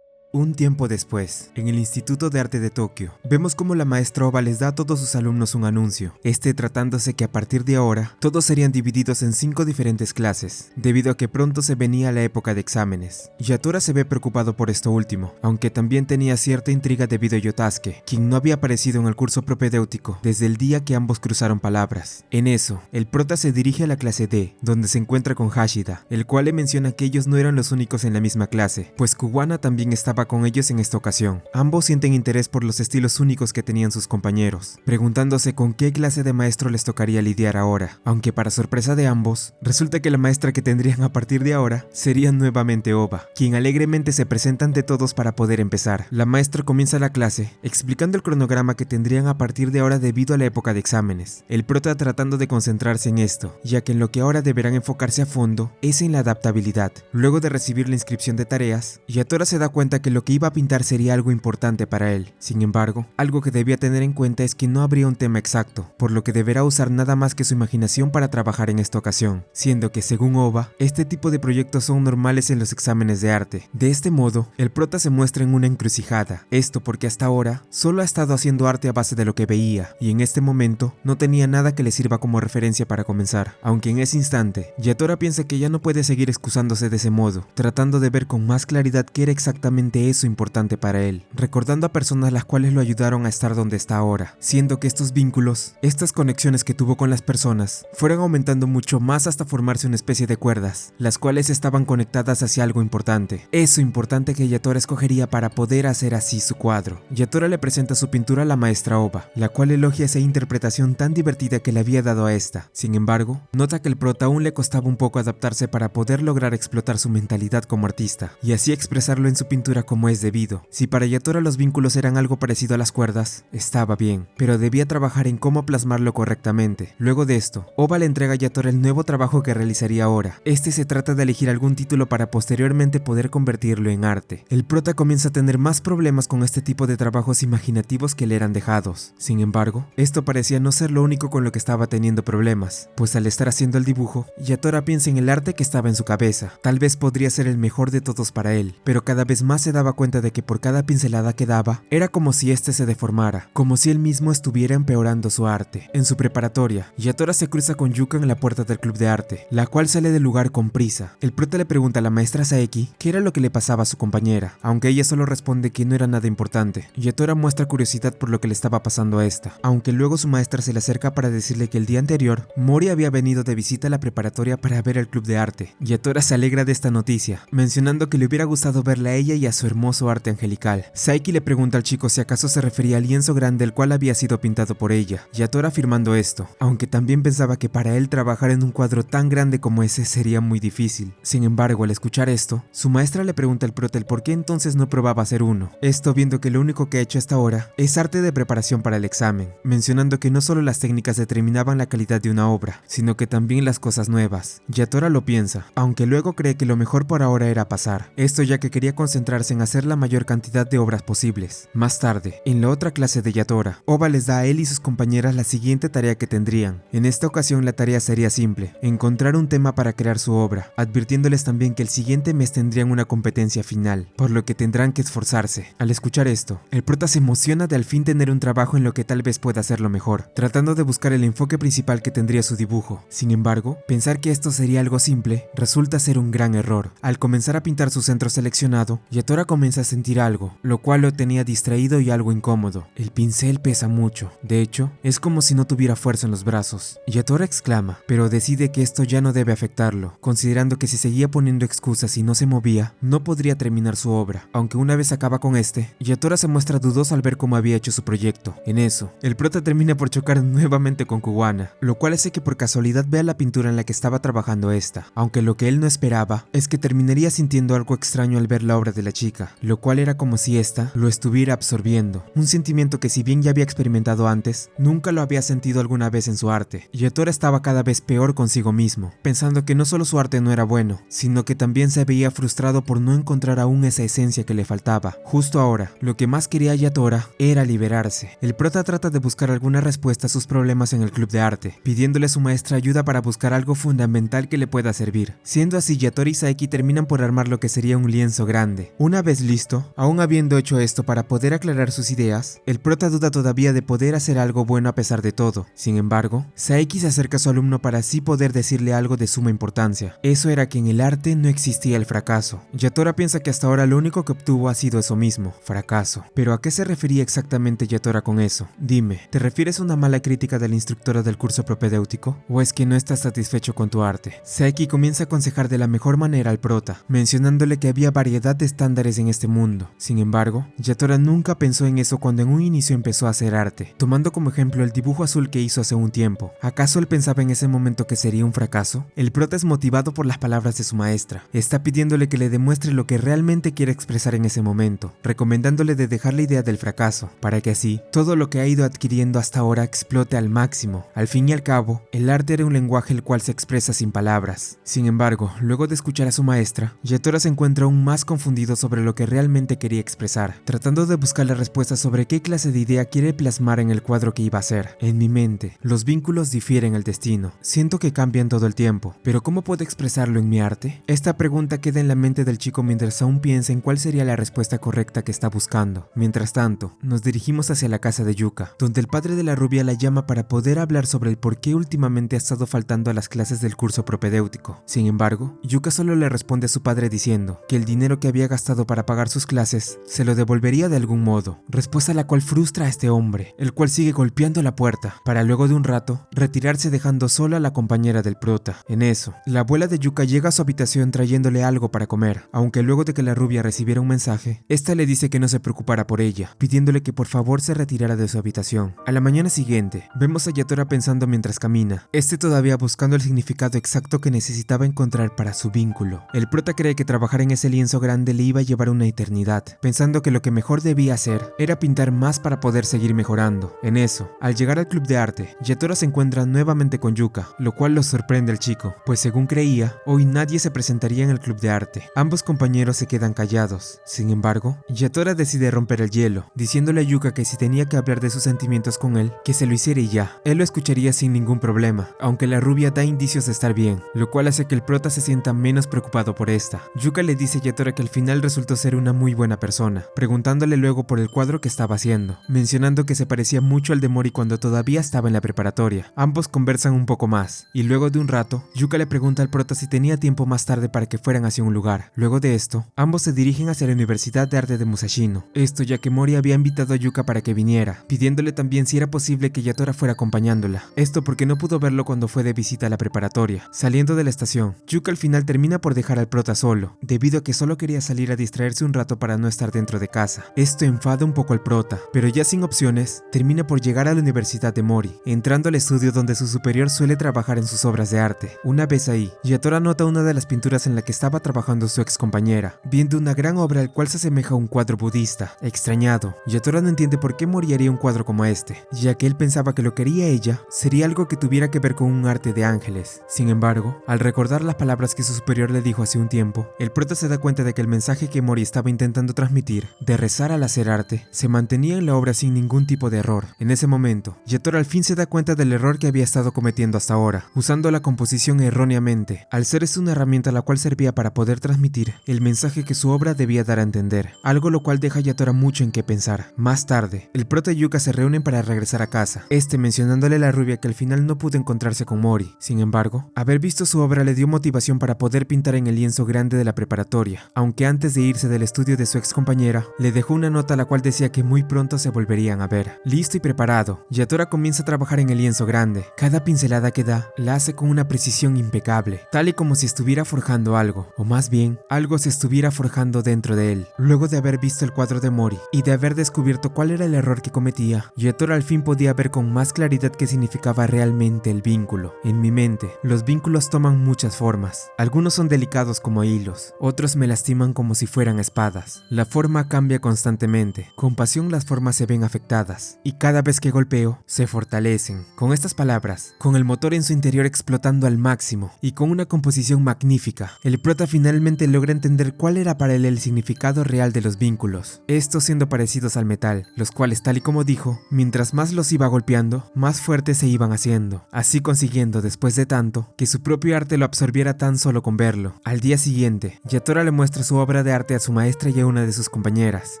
Un tiempo después, en el Instituto de Arte de Tokio, vemos como la maestra Oba les da a todos sus alumnos un anuncio, tratándose que a partir de ahora, todos serían divididos en 5 diferentes clases, debido a que pronto se venía la época de exámenes. Yatora se ve preocupado por esto último, aunque también tenía cierta intriga debido a Yotasuke, quien no había aparecido en el curso propedéutico desde el día que ambos cruzaron palabras. En eso, el prota se dirige a la clase D, donde se encuentra con Hashida, el cual le menciona que ellos no eran los únicos en la misma clase, pues Kuwana también estaba con ellos en esta ocasión. Ambos sienten interés por los estilos únicos que tenían sus compañeros, preguntándose con qué clase de maestro les tocaría lidiar ahora, aunque para sorpresa de ambos, resulta que la maestra que tendrían a partir de ahora sería nuevamente Oba, quien alegremente se presenta ante todos para poder empezar. La maestra comienza la clase explicando el cronograma que tendrían a partir de ahora debido a la época de exámenes, el prota tratando de concentrarse en esto, ya que en lo que ahora deberán enfocarse a fondo es en la adaptabilidad. Luego de recibir la inscripción de tareas, Yatora se da cuenta que lo que iba a pintar sería algo importante para él. Sin embargo, algo que debía tener en cuenta es que no habría un tema exacto, por lo que deberá usar nada más que su imaginación para trabajar en esta ocasión, siendo que según Oba, este tipo de proyectos son normales en los exámenes de arte. De este modo, el prota se muestra en una encrucijada, esto porque hasta ahora solo ha estado haciendo arte a base de lo que veía, y en este momento no tenía nada que le sirva como referencia para comenzar, aunque en ese instante, Yatora piensa que ya no puede seguir excusándose de ese modo, tratando de ver con más claridad qué era exactamente eso importante para él, recordando a personas las cuales lo ayudaron a estar donde está ahora, siendo que estos vínculos, estas conexiones que tuvo con las personas, fueron aumentando mucho más hasta formarse una especie de cuerdas, las cuales estaban conectadas hacia algo importante, eso importante que Yatora escogería para poder hacer así su cuadro. Yatora le presenta su pintura a la maestra Oba, la cual elogia esa interpretación tan divertida que le había dado a esta. Sin embargo, nota que el prota aún le costaba un poco adaptarse para poder lograr explotar su mentalidad como artista, y así expresarlo en su pintura como es debido. Si para Yatora los vínculos eran algo parecido a las cuerdas, estaba bien, pero debía trabajar en cómo plasmarlo correctamente. Luego de esto, Ova le entrega a Yatora el nuevo trabajo que realizaría ahora. Este se trata de elegir algún título para posteriormente poder convertirlo en arte. El prota comienza a tener más problemas con este tipo de trabajos imaginativos que le eran dejados. Sin embargo, esto parecía no ser lo único con lo que estaba teniendo problemas, pues al estar haciendo el dibujo, Yatora piensa en el arte que estaba en su cabeza. Tal vez podría ser el mejor de todos para él, pero cada vez más se daba cuenta de que por cada pincelada que daba, era como si este se deformara, como si él mismo estuviera empeorando su arte. En su preparatoria, Yatora se cruza con Yuka en la puerta del club de arte, la cual sale del lugar con prisa. El prota le pregunta a la maestra Saeki qué era lo que le pasaba a su compañera, aunque ella solo responde que no era nada importante. Yatora muestra curiosidad por lo que le estaba pasando a esta, aunque luego su maestra se le acerca para decirle que el día anterior, Mori había venido de visita a la preparatoria para ver el club de arte. Yatora se alegra de esta noticia, mencionando que le hubiera gustado verla a ella y a su hermoso arte angelical. Saeki le pregunta al chico si acaso se refería al lienzo grande el cual había sido pintado por ella, Yatora afirmando esto, aunque también pensaba que para él trabajar en un cuadro tan grande como ese sería muy difícil. Sin embargo, al escuchar esto, su maestra le pregunta al prota el por qué entonces no probaba hacer uno, esto viendo que lo único que ha hecho hasta ahora es arte de preparación para el examen, mencionando que no solo las técnicas determinaban la calidad de una obra, sino que también las cosas nuevas. Yatora lo piensa, aunque luego cree que lo mejor por ahora era pasar, esto ya que quería concentrarse en hacer la mayor cantidad de obras posibles. Más tarde, en la otra clase de Yatora, Ova les da a él y sus compañeras la siguiente tarea que tendrían. En esta ocasión la tarea sería simple, encontrar un tema para crear su obra, advirtiéndoles también que el siguiente mes tendrían una competencia final, por lo que tendrán que esforzarse. Al escuchar esto, el prota se emociona de al fin tener un trabajo en lo que tal vez pueda hacerlo mejor, tratando de buscar el enfoque principal que tendría su dibujo. Sin embargo, pensar que esto sería algo simple resulta ser un gran error. Al comenzar a pintar su centro seleccionado, Yatora comienza a sentir algo, lo cual lo tenía distraído y algo incómodo. El pincel pesa mucho, de hecho, es como si no tuviera fuerza en los brazos. Yatora exclama, pero decide que esto ya no debe afectarlo, considerando que si seguía poniendo excusas y no se movía, no podría terminar su obra. Aunque una vez acaba con este, Yatora se muestra dudoso al ver cómo había hecho su proyecto. En eso, el prota termina por chocar nuevamente con Kuwana, lo cual hace que por casualidad vea la pintura en la que estaba trabajando esta, aunque lo que él no esperaba es que terminaría sintiendo algo extraño al ver la obra de la chica, lo cual era como si esta lo estuviera absorbiendo, un sentimiento que si bien ya había experimentado antes, nunca lo había sentido alguna vez en su arte. Yatora estaba cada vez peor consigo mismo, pensando que no solo su arte no era bueno, sino que también se veía frustrado por no encontrar aún esa esencia que le faltaba. Justo ahora, lo que más quería Yatora era liberarse. El prota trata de buscar alguna respuesta a sus problemas en el club de arte, pidiéndole a su maestra ayuda para buscar algo fundamental que le pueda servir. Siendo así, Yatora y Saeki terminan por armar lo que sería un lienzo grande. Una vez listo, aún habiendo hecho esto para poder aclarar sus ideas, el prota duda todavía de poder hacer algo bueno a pesar de todo. Sin embargo, Saeki se acerca a su alumno para así poder decirle algo de suma importancia. Eso era que en el arte no existía el fracaso. Yatora piensa que hasta ahora lo único que obtuvo ha sido eso mismo, fracaso. Pero ¿a qué se refería exactamente Yatora con eso? Dime, ¿te refieres a una mala crítica de la instructora del curso propedéutico? ¿O es que no estás satisfecho con tu arte? Saeki comienza a aconsejar de la mejor manera al prota, mencionándole que había variedad de estándares en este mundo. Sin embargo, Yatora nunca pensó en eso cuando en un inicio empezó a hacer arte, tomando como ejemplo el dibujo azul que hizo hace un tiempo. ¿Acaso él pensaba en ese momento que sería un fracaso? El prota es motivado por las palabras de su maestra. Está pidiéndole que le demuestre lo que realmente quiere expresar en ese momento, recomendándole de dejar la idea del fracaso, para que así, todo lo que ha ido adquiriendo hasta ahora explote al máximo. Al fin y al cabo, el arte era un lenguaje el cual se expresa sin palabras. Sin embargo, luego de escuchar a su maestra, Yatora se encuentra aún más confundido sobre lo que realmente quería expresar, tratando de buscar la respuesta sobre qué clase de idea quiere plasmar en el cuadro que iba a hacer. En mi mente, los vínculos difieren el destino. Siento que cambian todo el tiempo, pero ¿cómo puedo expresarlo en mi arte? Esta pregunta queda en la mente del chico mientras aún piensa en cuál sería la respuesta correcta que está buscando. Mientras tanto, nos dirigimos hacia la casa de Yuka, donde el padre de la rubia la llama para poder hablar sobre el por qué últimamente ha estado faltando a las clases del curso propedéutico. Sin embargo, Yuka solo le responde a su padre diciendo que el dinero que había gastado para pagar sus clases se lo devolvería de algún modo, respuesta la cual frustra a este hombre, el cual sigue golpeando la puerta, para luego de un rato retirarse dejando sola a la compañera del prota. En eso, la abuela de Yuka llega a su habitación trayéndole algo para comer, aunque luego de que la rubia recibiera un mensaje, esta le dice que no se preocupara por ella, pidiéndole que por favor se retirara de su habitación. A la mañana siguiente, vemos a Yatora pensando mientras camina, todavía buscando el significado exacto que necesitaba encontrar para su vínculo. El prota cree que trabajar en ese lienzo grande le iba a llevar llevar una eternidad, pensando que lo que mejor debía hacer era pintar más para poder seguir mejorando. En eso, al llegar al club de arte, Yatora se encuentra nuevamente con Yuka, lo cual lo sorprende al chico, pues según creía, hoy nadie se presentaría en el club de arte. Ambos compañeros se quedan callados. Sin embargo, Yatora decide romper el hielo, diciéndole a Yuka que si tenía que hablar de sus sentimientos con él, que se lo hiciera y ya. Él lo escucharía sin ningún problema, aunque la rubia da indicios de estar bien, lo cual hace que el prota se sienta menos preocupado por esta. Yuka le dice a Yatora que al final resultó ser una muy buena persona, preguntándole luego por el cuadro que estaba haciendo, mencionando que se parecía mucho al de Mori cuando todavía estaba en la preparatoria. Ambos conversan un poco más, y luego de un rato, Yuka le pregunta al prota si tenía tiempo más tarde para que fueran hacia un lugar. Luego de esto, ambos se dirigen hacia la Universidad de Arte de Musashino, esto ya que Mori había invitado a Yuka para que viniera, pidiéndole también si era posible que Yatora fuera acompañándola, esto porque no pudo verlo cuando fue de visita a la preparatoria. Saliendo de la estación, Yuka al final termina por dejar al prota solo, debido a que solo quería salir a distraerse un rato para no estar dentro de casa. Esto enfada un poco al prota, pero ya sin opciones, termina por llegar a la Universidad de Mori, entrando al estudio donde su superior suele trabajar en sus obras de arte. Una vez ahí, Yatora nota una de las pinturas en la que estaba trabajando su ex compañera, viendo una gran obra al cual se asemeja a un cuadro budista. Extrañado, Yatora no entiende por qué Mori haría un cuadro como este, ya que él pensaba que lo que haría ella sería algo que tuviera que ver con un arte de ángeles. Sin embargo, al recordar las palabras que su superior le dijo hace un tiempo, el prota se da cuenta de que el mensaje que Mori estaba intentando transmitir, de rezar al hacer arte, se mantenía en la obra sin ningún tipo de error. En ese momento, Yatora al fin se da cuenta del error que había estado cometiendo hasta ahora, usando la composición erróneamente, al ser esta una herramienta la cual servía para poder transmitir el mensaje que su obra debía dar a entender, algo lo cual deja a Yatora mucho en qué pensar. Más tarde, el prota y Yuka se reúnen para regresar a casa, mencionándole a la rubia que al final no pudo encontrarse con Mori. Sin embargo, haber visto su obra le dio motivación para poder pintar en el lienzo grande de la preparatoria, aunque antes de irse del estudio de su ex compañera, le dejó una nota la cual decía que muy pronto se volverían a ver. Listo y preparado, Yatora comienza a trabajar en el lienzo grande. Cada pincelada que da, la hace con una precisión impecable, tal y como si estuviera forjando algo, o más bien, algo se estuviera forjando dentro de él. Luego de haber visto el cuadro de Mori, y de haber descubierto cuál era el error que cometía, Yatora al fin podía ver con más claridad qué significaba realmente el vínculo. En mi mente, los vínculos toman muchas formas. Algunos son delicados como hilos, otros me lastiman como si fueran espadas. La forma cambia constantemente, con pasión las formas se ven afectadas, y cada vez que golpeo, se fortalecen. Con estas palabras, con el motor en su interior explotando al máximo, y con una composición magnífica, el prota finalmente logra entender cuál era para él el significado real de los vínculos, estos siendo parecidos al metal, los cuales tal y como dijo, mientras más los iba golpeando, más fuertes se iban haciendo, así consiguiendo después de tanto, que su propio arte lo absorbiera tan solo con verlo. Al día siguiente, Yatora le muestra su obra de arte a su maestra y a una de sus compañeras,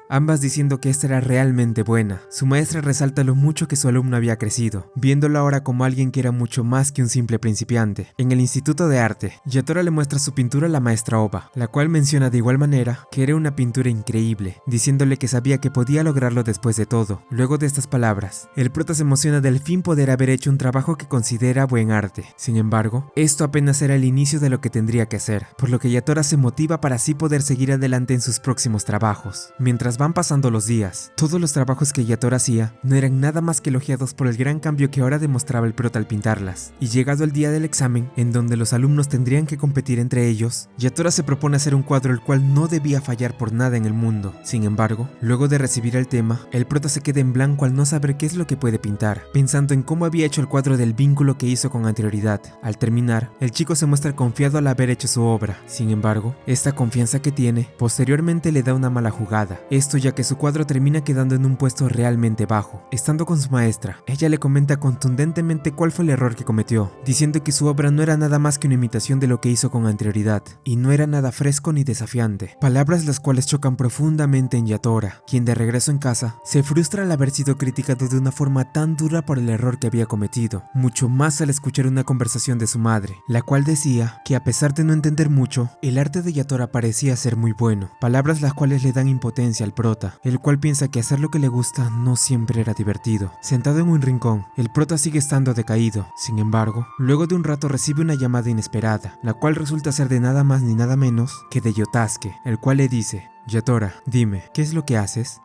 ambas diciendo que esta era realmente buena. Su maestra resalta lo mucho que su alumno había crecido, viéndolo ahora como alguien que era mucho más que un simple principiante. En el instituto de arte, Yatora le muestra su pintura a la maestra Oba, la cual menciona de igual manera que era una pintura increíble, diciéndole que sabía que podía lograrlo después de todo. Luego de estas palabras, el prota se emociona de al fin poder haber hecho un trabajo que considera buen arte. Sin embargo, esto apenas era el inicio de lo que tendría que hacer, por lo que Yatora se motiva para así poder seguir adelante en sus próximos trabajos. Mientras van pasando los días, todos los trabajos que Yatora hacía no eran nada más que elogiados por el gran cambio que ahora demostraba el prota al pintarlas. Y llegado el día del examen, en donde los alumnos tendrían que competir entre ellos, Yatora se propone hacer un cuadro el cual no debía fallar por nada en el mundo. Sin embargo, luego de recibir el tema, el prota se queda en blanco al no saber qué es lo que puede pintar, pensando en cómo había hecho el cuadro del vínculo que hizo con anterioridad. Al terminar, el chico se muestra confiado al haber hecho su obra. Sin embargo, esta confianza que tiene, posteriormente le da una mala jugada. Esto ya que su cuadro termina quedando en un puesto realmente bajo. Estando con su maestra, ella le comenta contundentemente cuál fue el error que cometió, diciendo que su obra no era nada más que una imitación de lo que hizo con anterioridad, y no era nada fresco ni desafiante. Palabras las cuales chocan profundamente en Yatora, quien de regreso en casa, se frustra al haber sido criticado de una forma tan dura por el error que había cometido, mucho más al escuchar una conversación de su madre, la cual decía que a pesar de no entender mucho, el arte de Yatora parecía ser muy bueno, palabras las cuales le dan impotencia al prota, el cual piensa que hacer lo que le gusta no siempre era divertido. Sentado en un rincón, el prota sigue estando decaído. Sin embargo, luego de un rato recibe una llamada inesperada, la cual resulta ser de nada más ni nada menos que de Yotasuke, el cual le dice: Yatora, dime, ¿qué es lo que haces?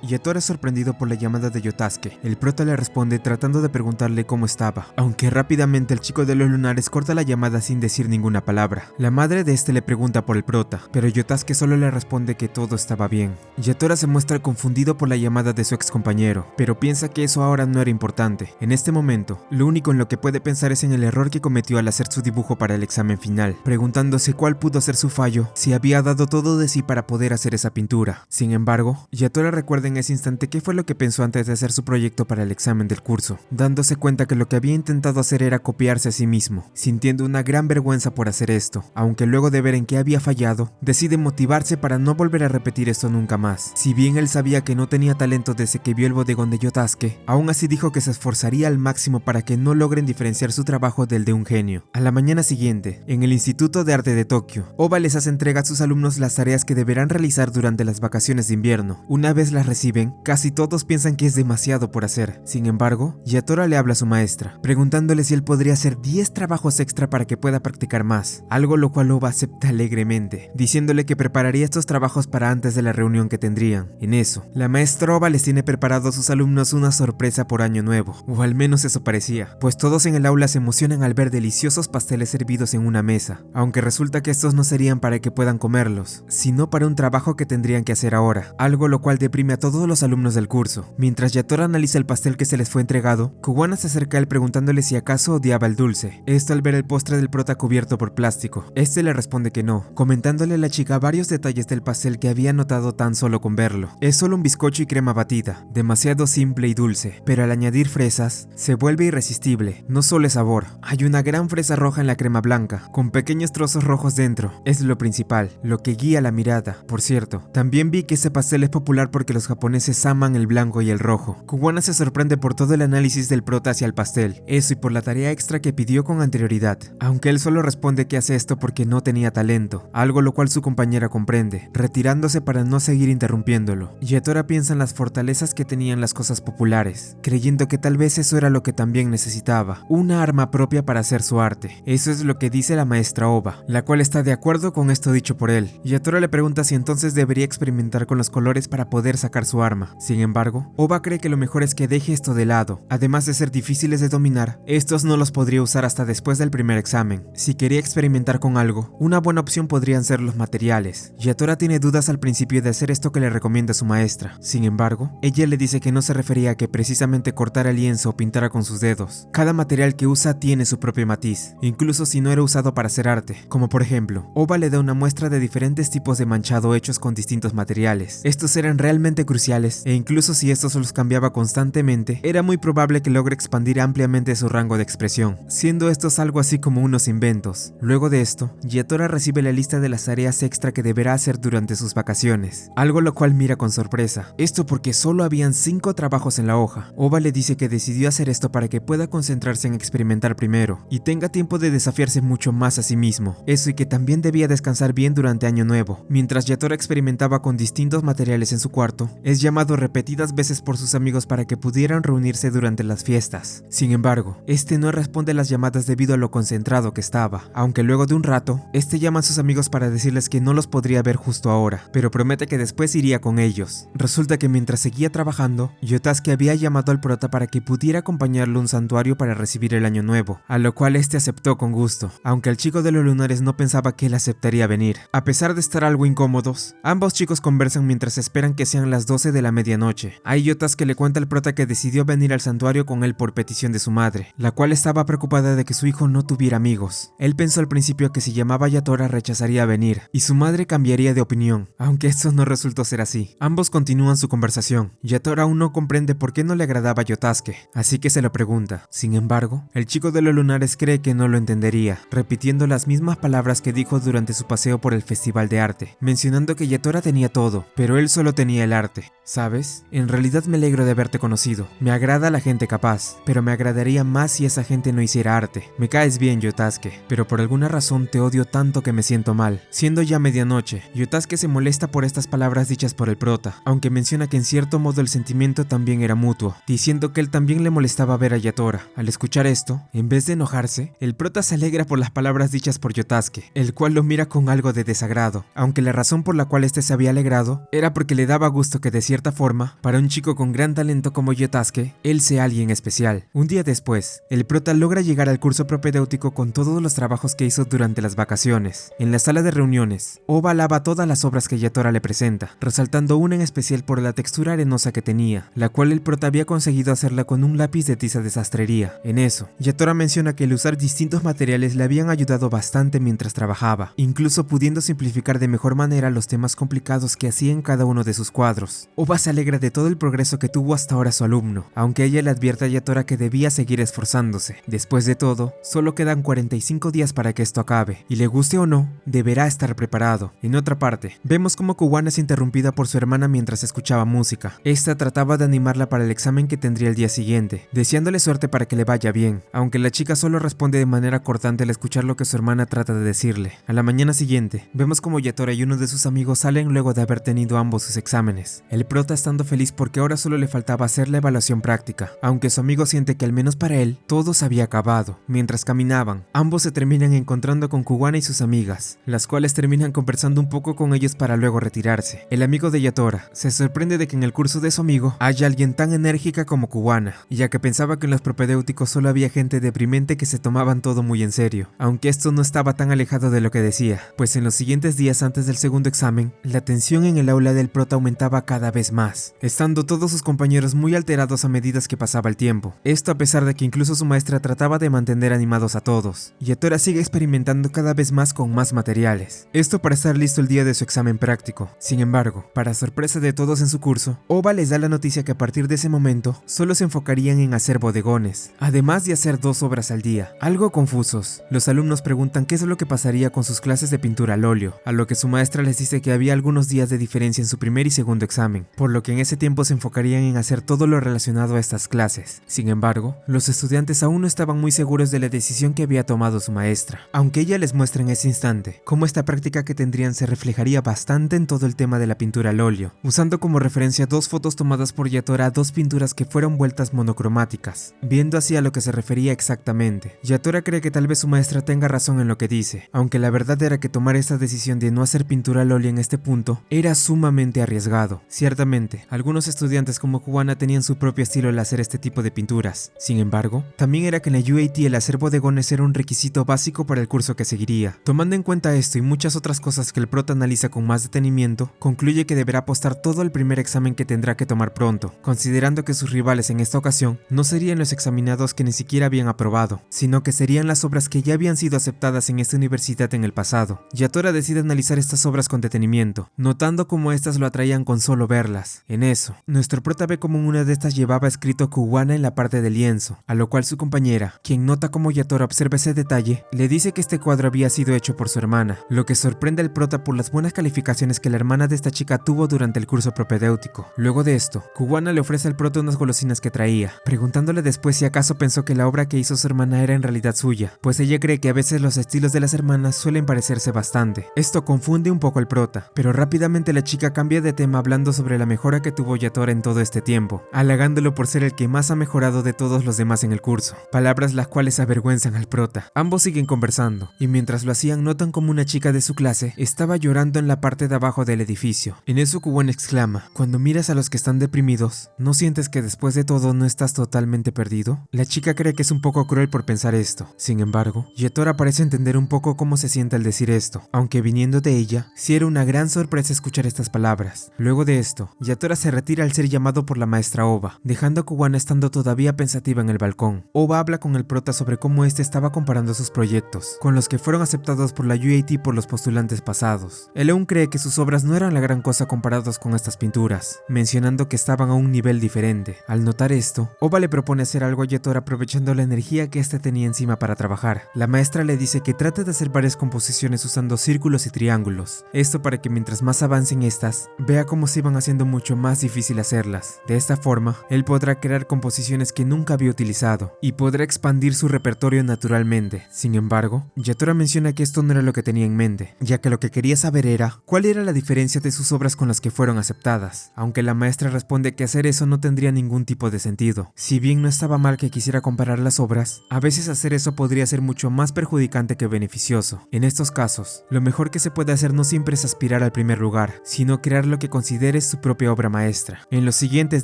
Yatora es sorprendido por la llamada de Yotasuke. El prota le responde tratando de preguntarle cómo estaba, aunque rápidamente el chico de los lunares corta la llamada sin decir ninguna palabra. La madre de este le pregunta por el prota, pero Yotasuke solo le responde que todo estaba bien. Yatora se muestra confundido por la llamada de su ex compañero, pero piensa que eso ahora no era importante. En este momento, lo único en lo que puede pensar es en el error que cometió al hacer su dibujo para el examen final, preguntándose cuál pudo ser su fallo si había dado todo de sí para poder hacer esa pintura. Sin embargo, Yatora recuerda en ese instante qué fue lo que pensó antes de hacer su proyecto para el examen del curso, dándose cuenta que lo que había intentado hacer era copiarse a sí mismo, sintiendo una gran vergüenza por hacer esto, aunque luego de ver en qué había fallado, decide motivarse para no volver a repetir esto nunca más. Si bien él sabía que no tenía talento desde que vio el bodegón de Yotasuke, aún así dijo que se esforzaría al máximo para que no logren diferenciar su trabajo del de un genio. A la mañana siguiente, en el Instituto de Arte de Tokio, Oba les hace entrega a sus alumnos las tareas que deberán realizar durante las vacaciones de invierno. Una vez las reciben, casi todos piensan que es demasiado por hacer. Sin embargo, Yatora le habla a su maestra, preguntándole si él podría hacer 10 trabajos extra para que pueda practicar más, algo lo cual Oba acepta alegremente, diciéndole que prepararía estos trabajos para antes de la reunión que tendrían. En eso, la maestra Oba les tiene preparado a sus alumnos una sorpresa por año nuevo, o al menos eso parecía, pues todos en el aula se emocionan al ver deliciosos pasteles servidos en una mesa, aunque resulta que estos no serían para que puedan comerlos, sino para un trabajo que tendrían que hacer ahora, algo lo cual deprime a todos los alumnos del curso. Mientras Yatora analiza el pastel que se les fue entregado, Kuwana se acerca a él preguntándole si acaso odiaba el dulce, esto al ver el postre del prota cubierto por plástico. Este le responde que no, comentándole a la chica varios detalles del pastel que había notado tan solo con verlo. Es solo un bizcocho y crema batida, demasiado simple y dulce, pero al añadir fresas, se vuelve irresistible. No solo es sabor, hay una gran fresa roja en la crema blanca, con pequeños trozos rojos dentro, es lo principal, lo que guía la mirada. Por cierto, también vi que ese pastel es popular porque los japoneses aman el blanco y el rojo. Kuwana se sorprende por todo el análisis del prota hacia el pastel, eso y por la tarea extra que pidió con anterioridad, aunque él solo responde que hace esto porque no tenía talento, algo lo cual su compañera comprende, retirándose para no seguir interrumpiéndolo. Yatora piensa en las fortalezas que tenían las cosas populares, creyendo que tal vez eso era lo que también necesitaba, una arma propia para hacer su arte. Eso es lo que dice la maestra Oba, la cual está de acuerdo con esto dicho por él. Yatora le pregunta si entonces debería experimentar con los colores para poder sacar su arma. Sin embargo, Oba cree que lo mejor es que deje esto de lado. Además de ser difíciles de dominar, estos no los podría usar hasta después del primer examen. Si quería experimentar con algo, una buena opción podrían ser los materiales. Yatora tiene dudas al principio de hacer esto que le recomienda su maestra. Sin embargo, ella le dice que no se refería a que precisamente cortara el lienzo o pintara con sus dedos. Cada material que usa tiene su propio matiz, incluso si no era usado para hacer arte. Como por ejemplo, Oba le da una muestra de diferentes tipos de manchado hechos con distintos materiales. Estos eran realmente cruciales, e incluso si estos los cambiaba constantemente, era muy probable que logre expandir ampliamente su rango de expresión, siendo estos algo así como unos inventos. Luego de esto, Yatora recibe la lista de las tareas extra que deberá hacer durante sus vacaciones, algo lo cual mira con sorpresa. Esto porque solo habían 5 trabajos en la hoja. Oba le dice que decidió hacer esto para que pueda concentrarse en experimentar primero, y tenga tiempo de desafiarse mucho más a sí mismo. Eso y que también debía descansar bien durante Año Nuevo. Mientras Yatora experimentaba con distintos materiales en su cuarto, es llamado repetidas veces por sus amigos para que pudieran reunirse durante las fiestas. Sin embargo, este no responde a las llamadas debido a lo concentrado que estaba, aunque luego de un rato, este llama a sus amigos para decirles que no los podría ver justo ahora, pero promete que después iría con ellos. Resulta que mientras seguía trabajando, Yotasuke había llamado al prota para que pudiera acompañarlo a un santuario para recibir el año nuevo, a lo cual este aceptó con gusto, aunque el chico de los lunares no pensaba que él aceptaría venir. A pesar de estar algo incómodos, ambos chicos conversan mientras esperan que sean las 12 de la medianoche. Ahí Yotasuke le cuenta al prota que decidió venir al santuario con él por petición de su madre, la cual estaba preocupada de que su hijo no tuviera amigos. Él pensó al principio que si llamaba a Yatora rechazaría venir, y su madre cambiaría de opinión, aunque esto no resultó ser así. Ambos continúan su conversación. Yatora aún no comprende por qué no le agradaba a Yotasuke, así que se lo pregunta. Sin embargo, el chico de los lunares cree que no lo entendería, repitiendo las mismas palabras que dijo durante su paseo por el festival de arte, mencionando que Yatora tenía todo, pero él solo tenía el arte. ¿Sabes? En realidad me alegro de haberte conocido. Me agrada la gente capaz, pero me agradaría más si esa gente no hiciera arte. Me caes bien, Yotasuke, pero por alguna razón te odio tanto que me siento mal. Siendo ya medianoche, Yotasuke se molesta por estas palabras dichas por el prota, aunque menciona que en cierto modo el sentimiento también era mutuo, diciendo que él también le molestaba ver a Yatora. Al escuchar esto, en vez de enojarse, el prota se alegra por las palabras dichas por Yotasuke, el cual lo mira con algo de desagrado, aunque la razón por la cual este se había alegrado era porque le daba gusto que que de cierta forma, para un chico con gran talento como Yotasuke, él sea alguien especial. Un día después, el prota logra llegar al curso propedéutico con todos los trabajos que hizo durante las vacaciones. En la sala de reuniones, Oba alaba todas las obras que Yatora le presenta, resaltando una en especial por la textura arenosa que tenía, la cual el prota había conseguido hacerla con un lápiz de tiza de sastrería. En eso, Yatora menciona que el usar distintos materiales le habían ayudado bastante mientras trabajaba, incluso pudiendo simplificar de mejor manera los temas complicados que hacía en cada uno de sus cuadros. Oba se alegra de todo el progreso que tuvo hasta ahora su alumno, aunque ella le advierte a Yatora que debía seguir esforzándose. Después de todo, solo quedan 45 días para que esto acabe, y le guste o no, deberá estar preparado. En otra parte, vemos como Kuwana es interrumpida por su hermana mientras escuchaba música. Esta trataba de animarla para el examen que tendría el día siguiente, deseándole suerte para que le vaya bien, aunque la chica solo responde de manera cortante al escuchar lo que su hermana trata de decirle. A la mañana siguiente, vemos como Yatora y uno de sus amigos salen luego de haber tenido ambos sus exámenes. El prota estando feliz porque ahora solo le faltaba hacer la evaluación práctica, aunque su amigo siente que al menos para él, todo se había acabado. Mientras caminaban, ambos se terminan encontrando con Kuwana y sus amigas, las cuales terminan conversando un poco con ellos para luego retirarse. El amigo de Yatora se sorprende de que en el curso de su amigo haya alguien tan enérgica como Kuwana, ya que pensaba que en los propedéuticos solo había gente deprimente que se tomaban todo muy en serio, aunque esto no estaba tan alejado de lo que decía, pues en los siguientes días antes del segundo examen, la tensión en el aula del prota aumentaba cada vez más, estando todos sus compañeros muy alterados a medida que pasaba el tiempo. Esto a pesar de que incluso su maestra trataba de mantener animados a todos. Yatora sigue experimentando cada vez más con más materiales, esto para estar listo el día de su examen práctico. Sin embargo, para sorpresa de todos en su curso, Oba les da la noticia que a partir de ese momento, solo se enfocarían en hacer bodegones, además de hacer 2 obras al día. Algo confusos, los alumnos preguntan qué es lo que pasaría con sus clases de pintura al óleo, a lo que su maestra les dice que había algunos días de diferencia en su primer y segundo examen, por lo que en ese tiempo se enfocarían en hacer todo lo relacionado a estas clases. Sin embargo, los estudiantes aún no estaban muy seguros de la decisión que había tomado su maestra, aunque ella les muestra en ese instante cómo esta práctica que tendrían se reflejaría bastante en todo el tema de la pintura al óleo, usando como referencia 2 fotos tomadas por Yatora a 2 pinturas que fueron vueltas monocromáticas, viendo así a lo que se refería exactamente. Yatora cree que tal vez su maestra tenga razón en lo que dice, aunque la verdad era que tomar esta decisión de no hacer pintura al óleo en este punto era sumamente arriesgado. Ciertamente, algunos estudiantes como Kuwana tenían su propio estilo al hacer este tipo de pinturas. Sin embargo, también era que en la UAT el hacer bodegones era un requisito básico para el curso que seguiría. Tomando en cuenta esto y muchas otras cosas que el prota analiza con más detenimiento, concluye que deberá apostar todo al primer examen que tendrá que tomar pronto, considerando que sus rivales en esta ocasión no serían los examinados que ni siquiera habían aprobado, sino que serían las obras que ya habían sido aceptadas en esta universidad en el pasado. Yatora decide analizar estas obras con detenimiento, notando cómo estas lo atraían con solo verlas. En eso, nuestro prota ve como en una de estas llevaba escrito Kuwana en la parte del lienzo, a lo cual su compañera, quien nota cómo Yatora observa ese detalle, le dice que este cuadro había sido hecho por su hermana, lo que sorprende al prota por las buenas calificaciones que la hermana de esta chica tuvo durante el curso propedéutico. Luego de esto, Kuwana le ofrece al prota unas golosinas que traía, preguntándole después si acaso pensó que la obra que hizo su hermana era en realidad suya, pues ella cree que a veces los estilos de las hermanas suelen parecerse bastante. Esto confunde un poco al prota, pero rápidamente la chica cambia de tema hablando sobre la mejora que tuvo Yatora en todo este tiempo, halagándolo por ser el que más ha mejorado de todos los demás en el curso, palabras las cuales avergüenzan al prota. Ambos siguen conversando, y mientras lo hacían notan como una chica de su clase estaba llorando en la parte de abajo del edificio. En eso Kuwana exclama: cuando miras a los que están deprimidos, ¿no sientes que después de todo no estás totalmente perdido? La chica cree que es un poco cruel por pensar esto. Sin embargo, Yatora parece entender un poco cómo se siente al decir esto, aunque viniendo de ella, sí era una gran sorpresa escuchar estas palabras. Luego de esto, Yatora se retira al ser llamado por la maestra Oba, dejando a Kuwana estando todavía pensativa en el balcón. Oba habla con el prota sobre cómo este estaba comparando sus proyectos con los que fueron aceptados por la UAT por los postulantes pasados. Él aún cree que sus obras no eran la gran cosa comparados con estas pinturas, mencionando que estaban a un nivel diferente. Al notar esto, Oba le propone hacer algo a Yatora aprovechando la energía que éste tenía encima para trabajar. La maestra le dice que trate de hacer varias composiciones usando círculos y triángulos, esto para que mientras más avancen estas, vea cómo se iban haciendo mucho más difícil hacerlas. De esta forma, él podrá crear composiciones que nunca había utilizado, y podrá expandir su repertorio naturalmente. Sin embargo, Yatora menciona que esto no era lo que tenía en mente, ya que lo que quería saber era cuál era la diferencia de sus obras con las que fueron aceptadas, aunque la maestra responde que hacer eso no tendría ningún tipo de sentido. Si bien no estaba mal que quisiera comparar las obras, a veces hacer eso podría ser mucho más perjudicante que beneficioso. En estos casos, lo mejor que se puede hacer no siempre es aspirar al primer lugar, sino crear lo que considere hacer es su propia obra maestra. En los siguientes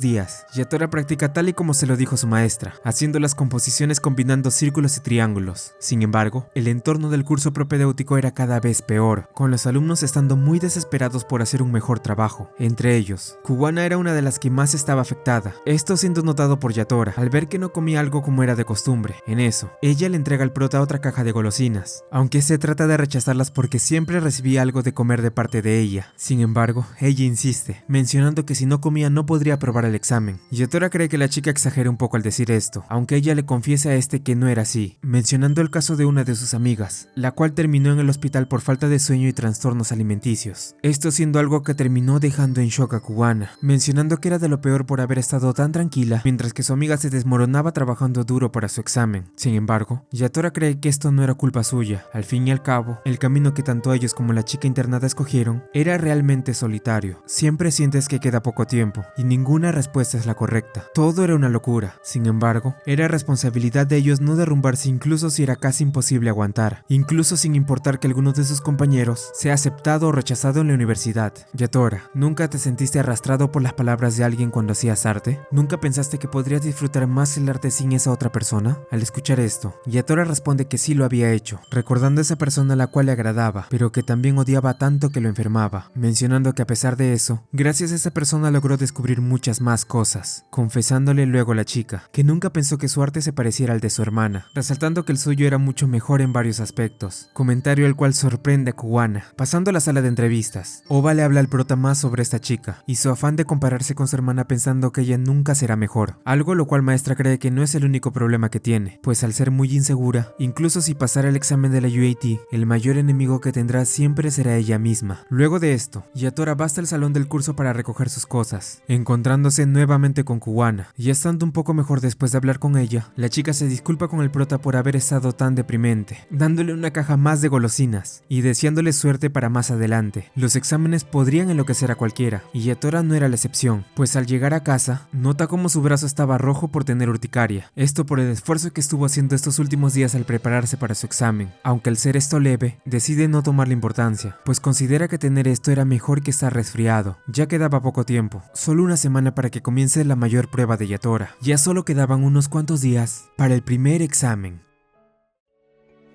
días, Yatora practica tal y como se lo dijo su maestra, haciendo las composiciones combinando círculos y triángulos. Sin embargo, el entorno del curso propedéutico era cada vez peor, con los alumnos estando muy desesperados por hacer un mejor trabajo. Entre ellos, Kuwana era una de las que más estaba afectada, esto siendo notado por Yatora, al ver que no comía algo como era de costumbre. En eso, ella le entrega al prota otra caja de golosinas, aunque se trata de rechazarlas porque siempre recibía algo de comer de parte de ella. Sin embargo, ella insiste, mencionando que si no comía no podría aprobar el examen. Yatora cree que la chica exagera un poco al decir esto, aunque ella le confiesa a este que no era así, mencionando el caso de una de sus amigas, la cual terminó en el hospital por falta de sueño y trastornos alimenticios. Esto siendo algo que terminó dejando en shock a Kuwana, mencionando que era de lo peor por haber estado tan tranquila, mientras que su amiga se desmoronaba trabajando duro para su examen. Sin embargo, Yatora cree que esto no era culpa suya. Al fin y al cabo, el camino que tanto ellos como la chica internada escogieron era realmente solitario. Siempre sientes que queda poco tiempo y ninguna respuesta es la correcta. Todo era una locura. Sin embargo, era responsabilidad de ellos no derrumbarse incluso si era casi imposible aguantar, incluso sin importar que alguno de sus compañeros sea aceptado o rechazado en la universidad. Yatora, ¿nunca te sentiste arrastrado por las palabras de alguien cuando hacías arte? ¿Nunca pensaste que podrías disfrutar más el arte sin esa otra persona? Al escuchar esto, Yatora responde que sí lo había hecho, recordando a esa persona a la cual le agradaba, pero que también odiaba tanto que lo enfermaba, mencionando que a pesar de eso, gracias a esa persona logró descubrir muchas más cosas, confesándole luego a la chica que nunca pensó que su arte se pareciera al de su hermana, resaltando que el suyo era mucho mejor en varios aspectos, comentario el cual sorprende a Kuwana. Pasando a la sala de entrevistas, Oba le habla al prota más sobre esta chica y su afán de compararse con su hermana pensando que ella nunca será mejor, algo lo cual maestra cree que no es el único problema que tiene, pues al ser muy insegura, incluso si pasara el examen de la UAT, el mayor enemigo que tendrá siempre será ella misma. Luego de esto, Yatora va hasta el salón del curso para recoger sus cosas, encontrándose nuevamente con Kuwana, y estando un poco mejor después de hablar con ella, la chica se disculpa con el prota por haber estado tan deprimente, dándole una caja más de golosinas y deseándole suerte para más adelante. Los exámenes podrían enloquecer a cualquiera, y Yatora no era la excepción, pues al llegar a casa, nota como su brazo estaba rojo por tener urticaria, esto por el esfuerzo que estuvo haciendo estos últimos días al prepararse para su examen. Aunque al ser esto leve, decide no tomarle importancia, pues considera que tener esto era mejor que estar resfriado. Ya quedaba poco tiempo, solo una semana para que comience la mayor prueba de Yatora. Ya solo quedaban unos cuantos días para el primer examen.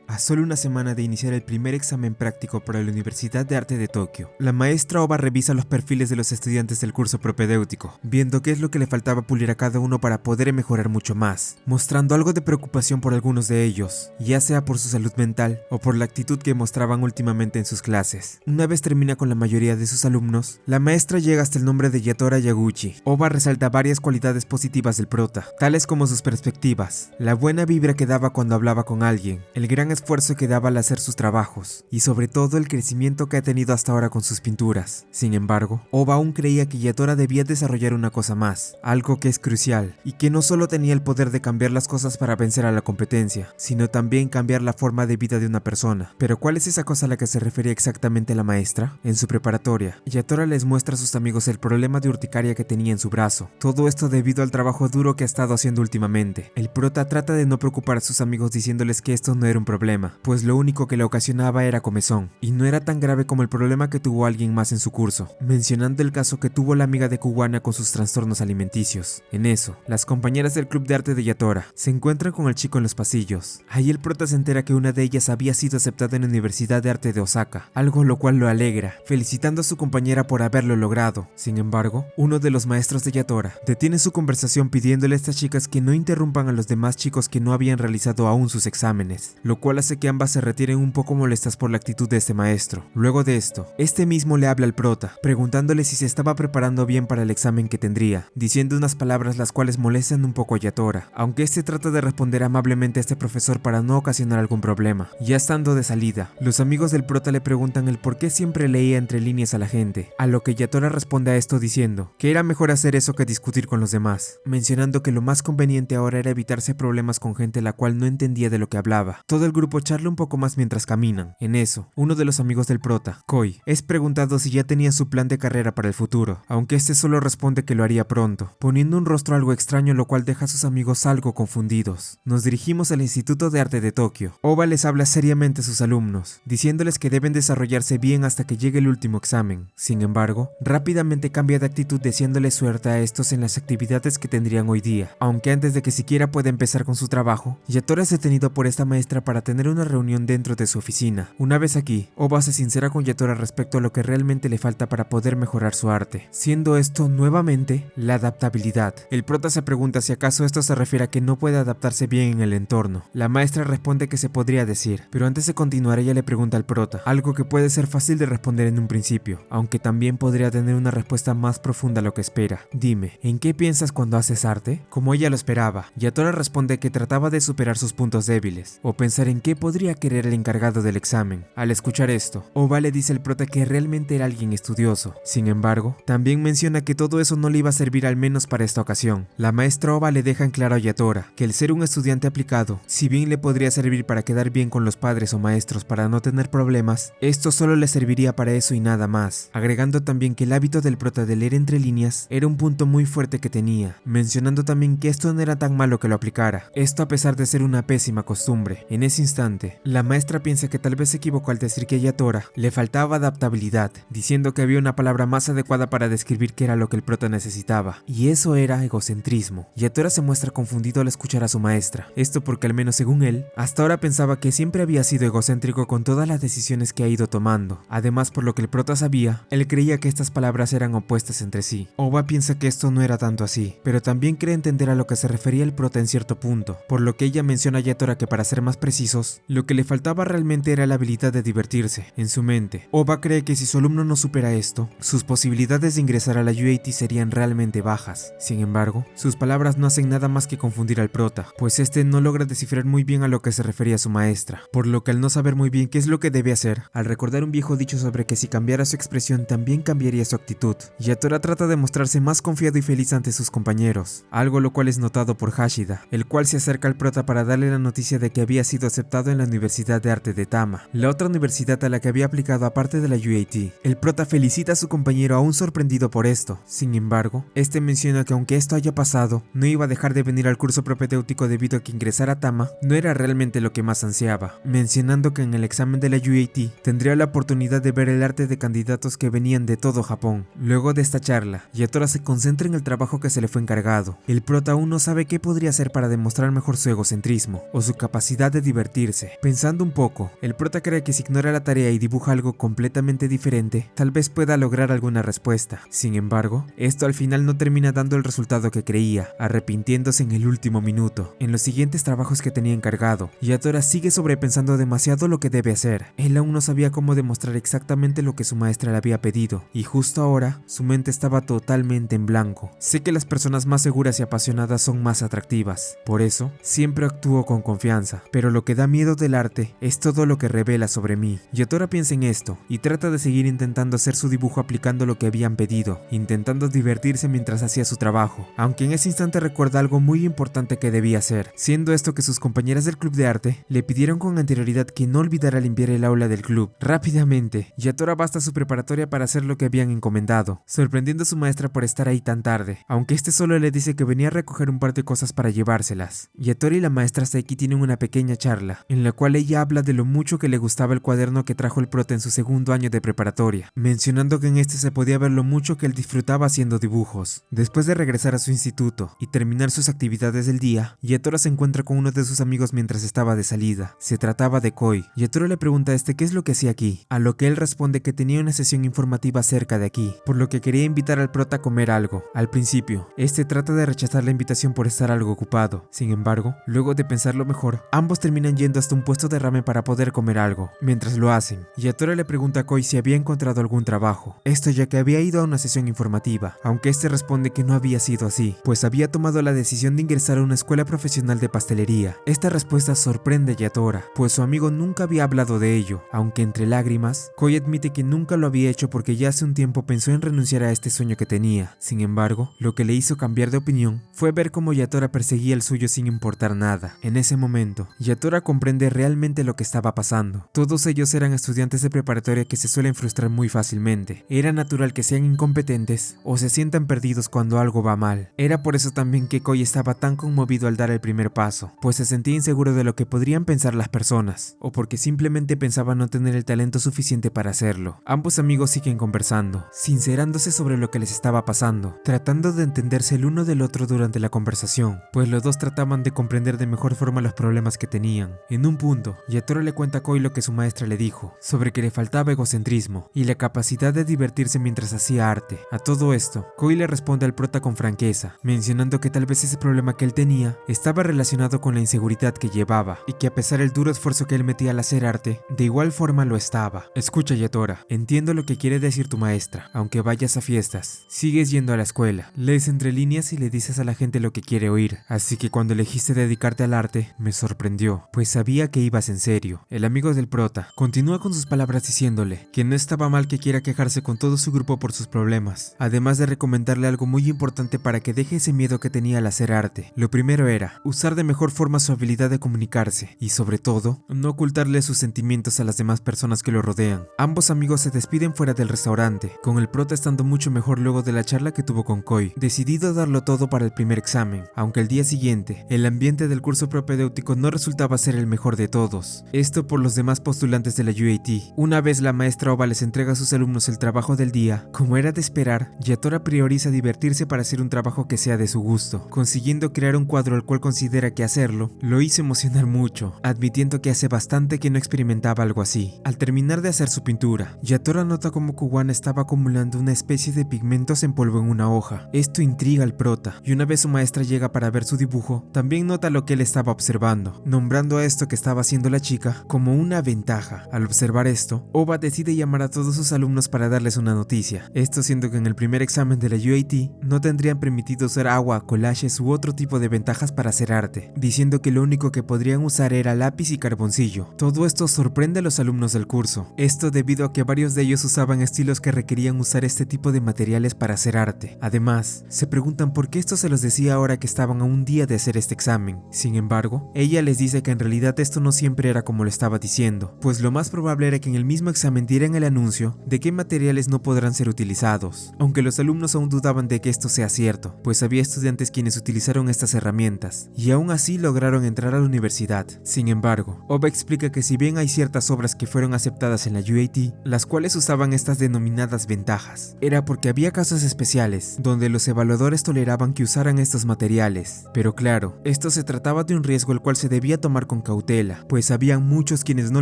A solo una semana de iniciar el primer examen práctico para la Universidad de Arte de Tokio, la maestra Oba revisa los perfiles de los estudiantes del curso propedéutico, viendo qué es lo que le faltaba pulir a cada uno para poder mejorar mucho más, mostrando algo de preocupación por algunos de ellos, ya sea por su salud mental o por la actitud que mostraban últimamente en sus clases. Una vez termina con la mayoría de sus alumnos, la maestra llega hasta el nombre de Yatora Yaguchi. Oba resalta varias cualidades positivas del prota, tales como sus perspectivas, la buena vibra que daba cuando hablaba con alguien, el gran esfuerzo que daba al hacer sus trabajos y sobre todo el crecimiento que ha tenido hasta ahora con sus pinturas. Sin embargo, Oba aún creía que Yatora debía desarrollar una cosa más, algo que es crucial y que no solo tenía el poder de cambiar las cosas para vencer a la competencia, sino también cambiar la forma de vida de una persona. Pero ¿cuál es esa cosa a la que se refería exactamente la maestra? En su preparatoria, Yatora les muestra a sus amigos el problema de urticaria que tenía en su brazo, todo esto debido al trabajo duro que ha estado haciendo últimamente. El prota trata de no preocupar a sus amigos diciéndoles que esto no era un problema, pues lo único que le ocasionaba era comezón, y no era tan grave como el problema que tuvo alguien más en su curso, mencionando el caso que tuvo la amiga de Kuwana con sus trastornos alimenticios. En eso, las compañeras del club de arte de Yatora se encuentran con el chico en los pasillos. Ahí el prota se entera que una de ellas había sido aceptada en la Universidad de Arte de Osaka, algo lo cual lo alegra, felicitando a su compañera por haberlo logrado. Sin embargo, uno de los maestros de Yatora detiene su conversación pidiéndole a estas chicas que no interrumpan a los demás chicos que no habían realizado aún sus exámenes, lo cual hace que ambas se retiren un poco molestas por la actitud de este maestro. Luego de esto, este mismo le habla al prota, preguntándole si se estaba preparando bien para el examen que tendría, diciendo unas palabras las cuales molestan un poco a Yatora, aunque este trata de responder amablemente a este profesor para no ocasionar algún problema. Ya estando de salida, los amigos del prota le preguntan el por qué siempre leía entre líneas a la gente, a lo que Yatora responde a esto diciendo que era mejor hacer eso que discutir con los demás, mencionando que lo más conveniente ahora era evitarse problemas con gente la cual no entendía de lo que hablaba. Todo el grupo grupo charla un poco más mientras caminan. En eso, uno de los amigos del prota, Koi, es preguntado si ya tenía su plan de carrera para el futuro, aunque este solo responde que lo haría pronto, poniendo un rostro algo extraño, lo cual deja a sus amigos algo confundidos. Nos dirigimos al Instituto de Arte de Tokio. Oba les habla seriamente a sus alumnos, diciéndoles que deben desarrollarse bien hasta que llegue el último examen. Sin embargo, rápidamente cambia de actitud deseándoles suerte a estos en las actividades que tendrían hoy día, aunque antes de que siquiera pueda empezar con su trabajo, Yatora es detenido por esta maestra para tener una reunión dentro de su oficina. Una vez aquí, Oba se sincera con Yatora respecto a lo que realmente le falta para poder mejorar su arte, siendo esto nuevamente la adaptabilidad. El prota se pregunta si acaso esto se refiere a que no puede adaptarse bien en el entorno. La maestra responde que se podría decir, pero antes de continuar ella le pregunta al prota, algo que puede ser fácil de responder en un principio, aunque también podría tener una respuesta más profunda a lo que espera. Dime, ¿en qué piensas cuando haces arte? Como ella lo esperaba, Yatora responde que trataba de superar sus puntos débiles, o pensar en qué podría querer el encargado del examen. Al escuchar esto, Oba le dice al prota que realmente era alguien estudioso. Sin embargo, también menciona que todo eso no le iba a servir al menos para esta ocasión. La maestra Oba le deja en claro a Yatora que el ser un estudiante aplicado, si bien le podría servir para quedar bien con los padres o maestros para no tener problemas, esto solo le serviría para eso y nada más, agregando también que el hábito del prota de leer entre líneas era un punto muy fuerte que tenía, mencionando también que esto no era tan malo que lo aplicara, esto a pesar de ser una pésima costumbre. En ese instante, la maestra piensa que tal vez se equivocó al decir que a Yatora le faltaba adaptabilidad, diciendo que había una palabra más adecuada para describir qué era lo que el prota necesitaba, y eso era egocentrismo. Yatora se muestra confundido al escuchar a su maestra, esto porque al menos según él, hasta ahora pensaba que siempre había sido egocéntrico con todas las decisiones que ha ido tomando. Además, por lo que el prota sabía, él creía que estas palabras eran opuestas entre sí. Oba piensa que esto no era tanto así, pero también cree entender a lo que se refería el prota en cierto punto, por lo que ella menciona a Yatora que para ser más precisos, lo que le faltaba realmente era la habilidad de divertirse. En su mente, Oba cree que si su alumno no supera esto, sus posibilidades de ingresar a la UAT serían realmente bajas. Sin embargo, sus palabras no hacen nada más que confundir al prota, pues este no logra descifrar muy bien a lo que se refería su maestra, por lo que al no saber muy bien qué es lo que debe hacer, al recordar un viejo dicho sobre que si cambiara su expresión también cambiaría su actitud, Yatora trata de mostrarse más confiado y feliz ante sus compañeros, algo lo cual es notado por Hashida, el cual se acerca al prota para darle la noticia de que había sido aceptado en la Universidad de Arte de Tama, la otra universidad a la que había aplicado aparte de la UAT. El prota felicita a su compañero aún sorprendido por esto. Sin embargo, este menciona que aunque esto haya pasado, no iba a dejar de venir al curso propedéutico debido a que ingresar a Tama no era realmente lo que más ansiaba, mencionando que en el examen de la UAT tendría la oportunidad de ver el arte de candidatos que venían de todo Japón. Luego de esta charla, Yatora se concentra en el trabajo que se le fue encargado. El prota aún no sabe qué podría hacer para demostrar mejor su egocentrismo o su capacidad de divertirse. Pensando un poco, el prota cree que si ignora la tarea y dibuja algo completamente diferente, tal vez pueda lograr alguna respuesta. Sin embargo, esto al final no termina dando el resultado que creía, arrepintiéndose en el último minuto. En los siguientes trabajos que tenía encargado, Yatora sigue sobrepensando demasiado lo que debe hacer. Él aún no sabía cómo demostrar exactamente lo que su maestra le había pedido, y justo ahora, su mente estaba totalmente en blanco. Sé que las personas más seguras y apasionadas son más atractivas, por eso, siempre actúo con confianza, pero lo que da miedo del arte es todo lo que revela sobre mí. Yatora piensa en esto, y trata de seguir intentando hacer su dibujo aplicando lo que habían pedido, intentando divertirse mientras hacía su trabajo, aunque en ese instante recuerda algo muy importante que debía hacer, siendo esto que sus compañeras del club de arte le pidieron con anterioridad que no olvidara limpiar el aula del club. Rápidamente, Yatora va hasta su preparatoria para hacer lo que habían encomendado, sorprendiendo a su maestra por estar ahí tan tarde, aunque este solo le dice que venía a recoger un par de cosas para llevárselas. Yatora y la maestra Saiki tienen una pequeña charla, en la cual ella habla de lo mucho que le gustaba el cuaderno que trajo el prota en su segundo año de preparatoria, mencionando que en este se podía ver lo mucho que él disfrutaba haciendo dibujos. Después de regresar a su instituto y terminar sus actividades del día, Yatora se encuentra con uno de sus amigos mientras estaba de salida. Se trataba de Koi. Yatora le pregunta a este qué es lo que hacía aquí, a lo que él responde que tenía una sesión informativa cerca de aquí, por lo que quería invitar al prota a comer algo. Al principio, este trata de rechazar la invitación por estar algo ocupado. Sin embargo, luego de pensarlo mejor, ambos terminan yendo hasta un puesto de ramen para poder comer algo. Mientras lo hacen, Yatora le pregunta a Koi si había encontrado algún trabajo, esto ya que había ido a una sesión informativa, aunque este responde que no había sido así, pues había tomado la decisión de ingresar a una escuela profesional de pastelería. Esta respuesta sorprende a Yatora, pues su amigo nunca había hablado de ello, aunque entre lágrimas, Koi admite que nunca lo había hecho porque ya hace un tiempo pensó en renunciar a este sueño que tenía. Sin embargo, lo que le hizo cambiar de opinión fue ver cómo Yatora perseguía el suyo sin importar nada. En ese momento, Yatora comprende realmente lo que estaba pasando. Todos ellos eran estudiantes de preparatoria que se suelen frustrar muy fácilmente. Era natural que sean incompetentes o se sientan perdidos cuando algo va mal. Era por eso también que Koi estaba tan conmovido al dar el primer paso, pues se sentía inseguro de lo que podrían pensar las personas, o porque simplemente pensaba no tener el talento suficiente para hacerlo. Ambos amigos siguen conversando, sincerándose sobre lo que les estaba pasando, tratando de entenderse el uno del otro durante la conversación, pues los dos trataban de comprender de mejor forma los problemas que tenían. En un punto, Yatora le cuenta a Koi lo que su maestra le dijo, sobre que le faltaba egocentrismo y la capacidad de divertirse mientras hacía arte. A todo esto, Koi le responde al prota con franqueza, mencionando que tal vez ese problema que él tenía estaba relacionado con la inseguridad que llevaba, y que a pesar del duro esfuerzo que él metía al hacer arte, de igual forma lo estaba. Escucha, Yatora, entiendo lo que quiere decir tu maestra, aunque vayas a fiestas, sigues yendo a la escuela, lees entre líneas y le dices a la gente lo que quiere oír, así que cuando elegiste dedicarte al arte, me sorprendió, pues sabía que ibas en serio. El amigo del prota continúa con sus palabras diciéndole que no estaba mal que quiera quejarse con todo su grupo por sus problemas, además de recomendarle algo muy importante para que deje ese miedo que tenía al hacer arte. Lo primero era usar de mejor forma su habilidad de comunicarse y sobre todo, no ocultarle sus sentimientos a las demás personas que lo rodean. Ambos amigos se despiden fuera del restaurante, con el prota estando mucho mejor luego de la charla que tuvo con Koi, decidido a darlo todo para el primer examen, aunque el día siguiente, el ambiente del curso propedéutico no resultaba ser el mejor de todos. Esto por los demás postulantes de la UAT. Una vez la maestra Ova les entrega a sus alumnos el trabajo del día, como era de esperar, Yatora prioriza divertirse para hacer un trabajo que sea de su gusto, consiguiendo crear un cuadro al cual considera que hacerlo lo hizo emocionar mucho, admitiendo que hace bastante que no experimentaba algo así. Al terminar de hacer su pintura, Yatora nota como Kuwana estaba acumulando una especie de pigmentos en polvo en una hoja. Esto intriga al prota, y una vez su maestra llega para ver su dibujo, también nota lo que él estaba observando, nombrando a esto que estaba haciendo la chica como una ventaja. Al observar esto, Ova decide llamar a todos sus alumnos para darles una noticia, esto siendo que en el primer examen de la UAT no tendrían permitido usar agua, collages u otro tipo de ventajas para hacer arte, diciendo que lo único que podrían usar era lápiz y carboncillo. Todo esto sorprende a los alumnos del curso, esto debido a que varios de ellos usaban estilos que requerían usar este tipo de materiales para hacer arte. Además, se preguntan por qué esto se los decía ahora que estaban a un día de hacer este examen. Sin embargo, ella les dice que en realidad esto no siempre era como lo estaba diciendo, pues lo más probable era que en el mismo examen dieran el anuncio de qué materiales no podrán ser utilizados, aunque los alumnos aún dudaban de que esto sea cierto, pues había estudiantes quienes utilizaron estas herramientas, y aún así lograron entrar a la universidad. Sin embargo, Ova explica que si bien hay ciertas obras que fueron aceptadas en la UAT, las cuales usaban estas denominadas ventajas, era porque había casos especiales, donde los evaluadores toleraban que usaran estos materiales. Pero claro, esto se trataba de un riesgo el cual se debía tomar con cautela, pues habían muchos quienes no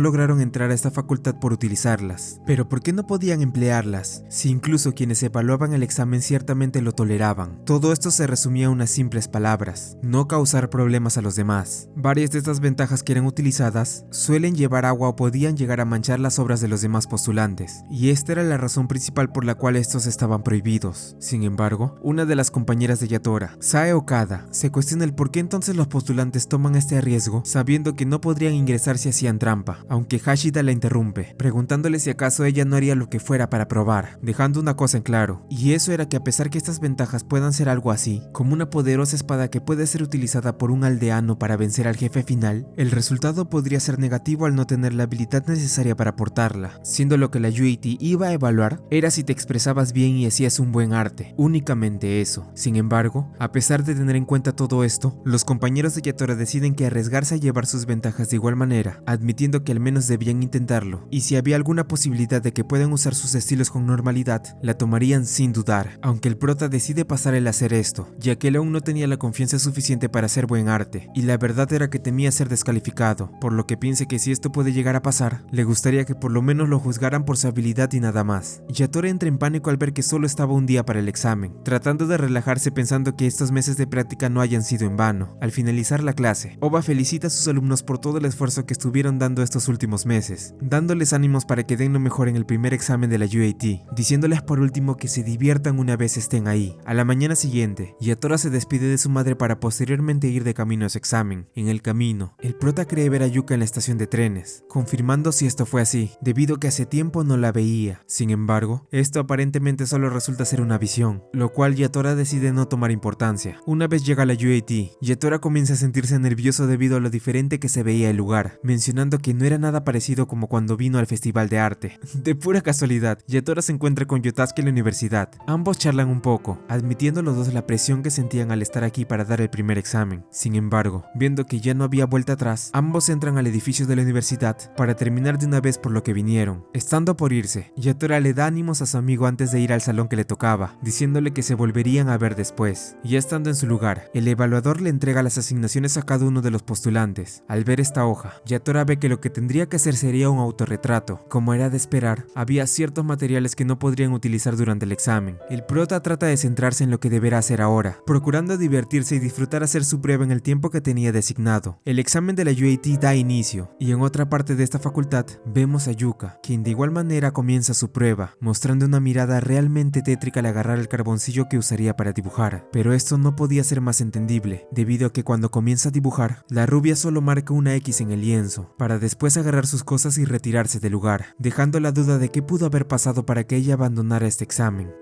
lograron entrar a esta facultad por utilizarlas. Pero ¿por qué no podían emplearlas, si incluso quienes evaluaban el examen ciertamente lo toleraban? Todo esto se resumía a unas simples palabras: no causar problemas a los demás. Varias de estas ventajas que eran utilizadas suelen llevar agua o podían llegar a manchar las obras de los demás postulantes, y esta era la razón principal por la cual estos estaban prohibidos. Sin embargo, una de las compañeras de Yatora, Sae Okada, se cuestiona el por qué entonces los postulantes toman este riesgo sabiendo que no podrían ingresar si hacían trampa, aunque Hashida la interrumpe, preguntándole si acaso ella no haría lo que fuera para probar, dejando una cosa en claro, y eso era que a pesar que estas ventajas puedan ser algo así, como una poderosa espada que puede ser utilizada por un aldeano para vencer al jefe final, el resultado podría ser negativo al no tener la habilidad necesaria para portarla, siendo lo que la UAT iba a evaluar era si te expresabas bien y hacías un buen arte, únicamente eso. Sin embargo, a pesar de tener en cuenta todo esto, los compañeros de Yatora deciden que arriesgarse a llevar sus ventajas de igual manera, admitiendo que al menos debían intentarlo, y si había alguna posibilidad de que puedan usar sus estilos con normalidad, la tomarían sin dudar, aunque el prota decide pasar el hacer esto, ya que él aún no tenía la confianza suficiente para hacer buen arte, y la verdad era que temía ser descalificado, por lo que piensa que si esto puede llegar a pasar, le gustaría que por lo menos lo juzgaran por su habilidad y nada más. Yatora entra en pánico al ver que solo estaba un día para el examen, tratando de relajarse pensando que estos meses de práctica no hayan sido en vano. Al finalizar la clase, Ova felicita a sus alumnos por todo el esfuerzo que estuvieron dando estos últimos meses, dándoles ánimos para que den lo mejor en el primer examen de la UAT, diciéndoles por último que se diviertan una vez estén ahí. A la mañana siguiente, Yatora se despide de su madre para posteriormente ir de camino a su examen. En el camino, el prota cree ver a Yuka en la estación de trenes, confirmando si esto fue así, debido a que hace tiempo no la veía. Sin embargo, esto aparentemente solo resulta ser una visión, lo cual Yatora decide no tomar importancia. Una vez llega a la UAT, Yatora comienza a sentirse nervioso debido a lo diferente ambiente que se veía el lugar, mencionando que no era nada parecido como cuando vino al festival de arte. De pura casualidad, Yatora se encuentra con Yotasuke en la universidad. Ambos charlan un poco, admitiendo los dos la presión que sentían al estar aquí para dar el primer examen. Sin embargo, viendo que ya no había vuelta atrás, ambos entran al edificio de la universidad para terminar de una vez por lo que vinieron. Estando por irse, Yatora le da ánimos a su amigo antes de ir al salón que le tocaba, diciéndole que se volverían a ver después. Ya estando en su lugar, el evaluador le entrega las asignaciones a cada uno de los postulantes. Al ver esta hoja, Yatora ve que lo que tendría que hacer sería un autorretrato. Como era de esperar, había ciertos materiales que no podrían utilizar durante el examen. El prota trata de centrarse en lo que deberá hacer ahora, procurando divertirse y disfrutar hacer su prueba en el tiempo que tenía designado. El examen de la UAT da inicio, y en otra parte de esta facultad vemos a Yuka, quien de igual manera comienza su prueba, mostrando una mirada realmente tétrica al agarrar el carboncillo que usaría para dibujar. Pero esto no podía ser más entendible, debido a que cuando comienza a dibujar, la rubia solo marca una X en el lienzo, para después agarrar sus cosas y retirarse del lugar, dejando la duda de qué pudo haber pasado para que ella abandonara este examen.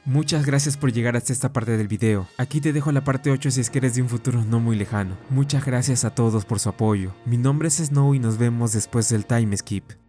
Muchas gracias por llegar hasta esta parte del video. Aquí te dejo la parte 8 si es que eres de un futuro no muy lejano. Muchas gracias a todos por su apoyo. Mi nombre es Snow y nos vemos después del time skip.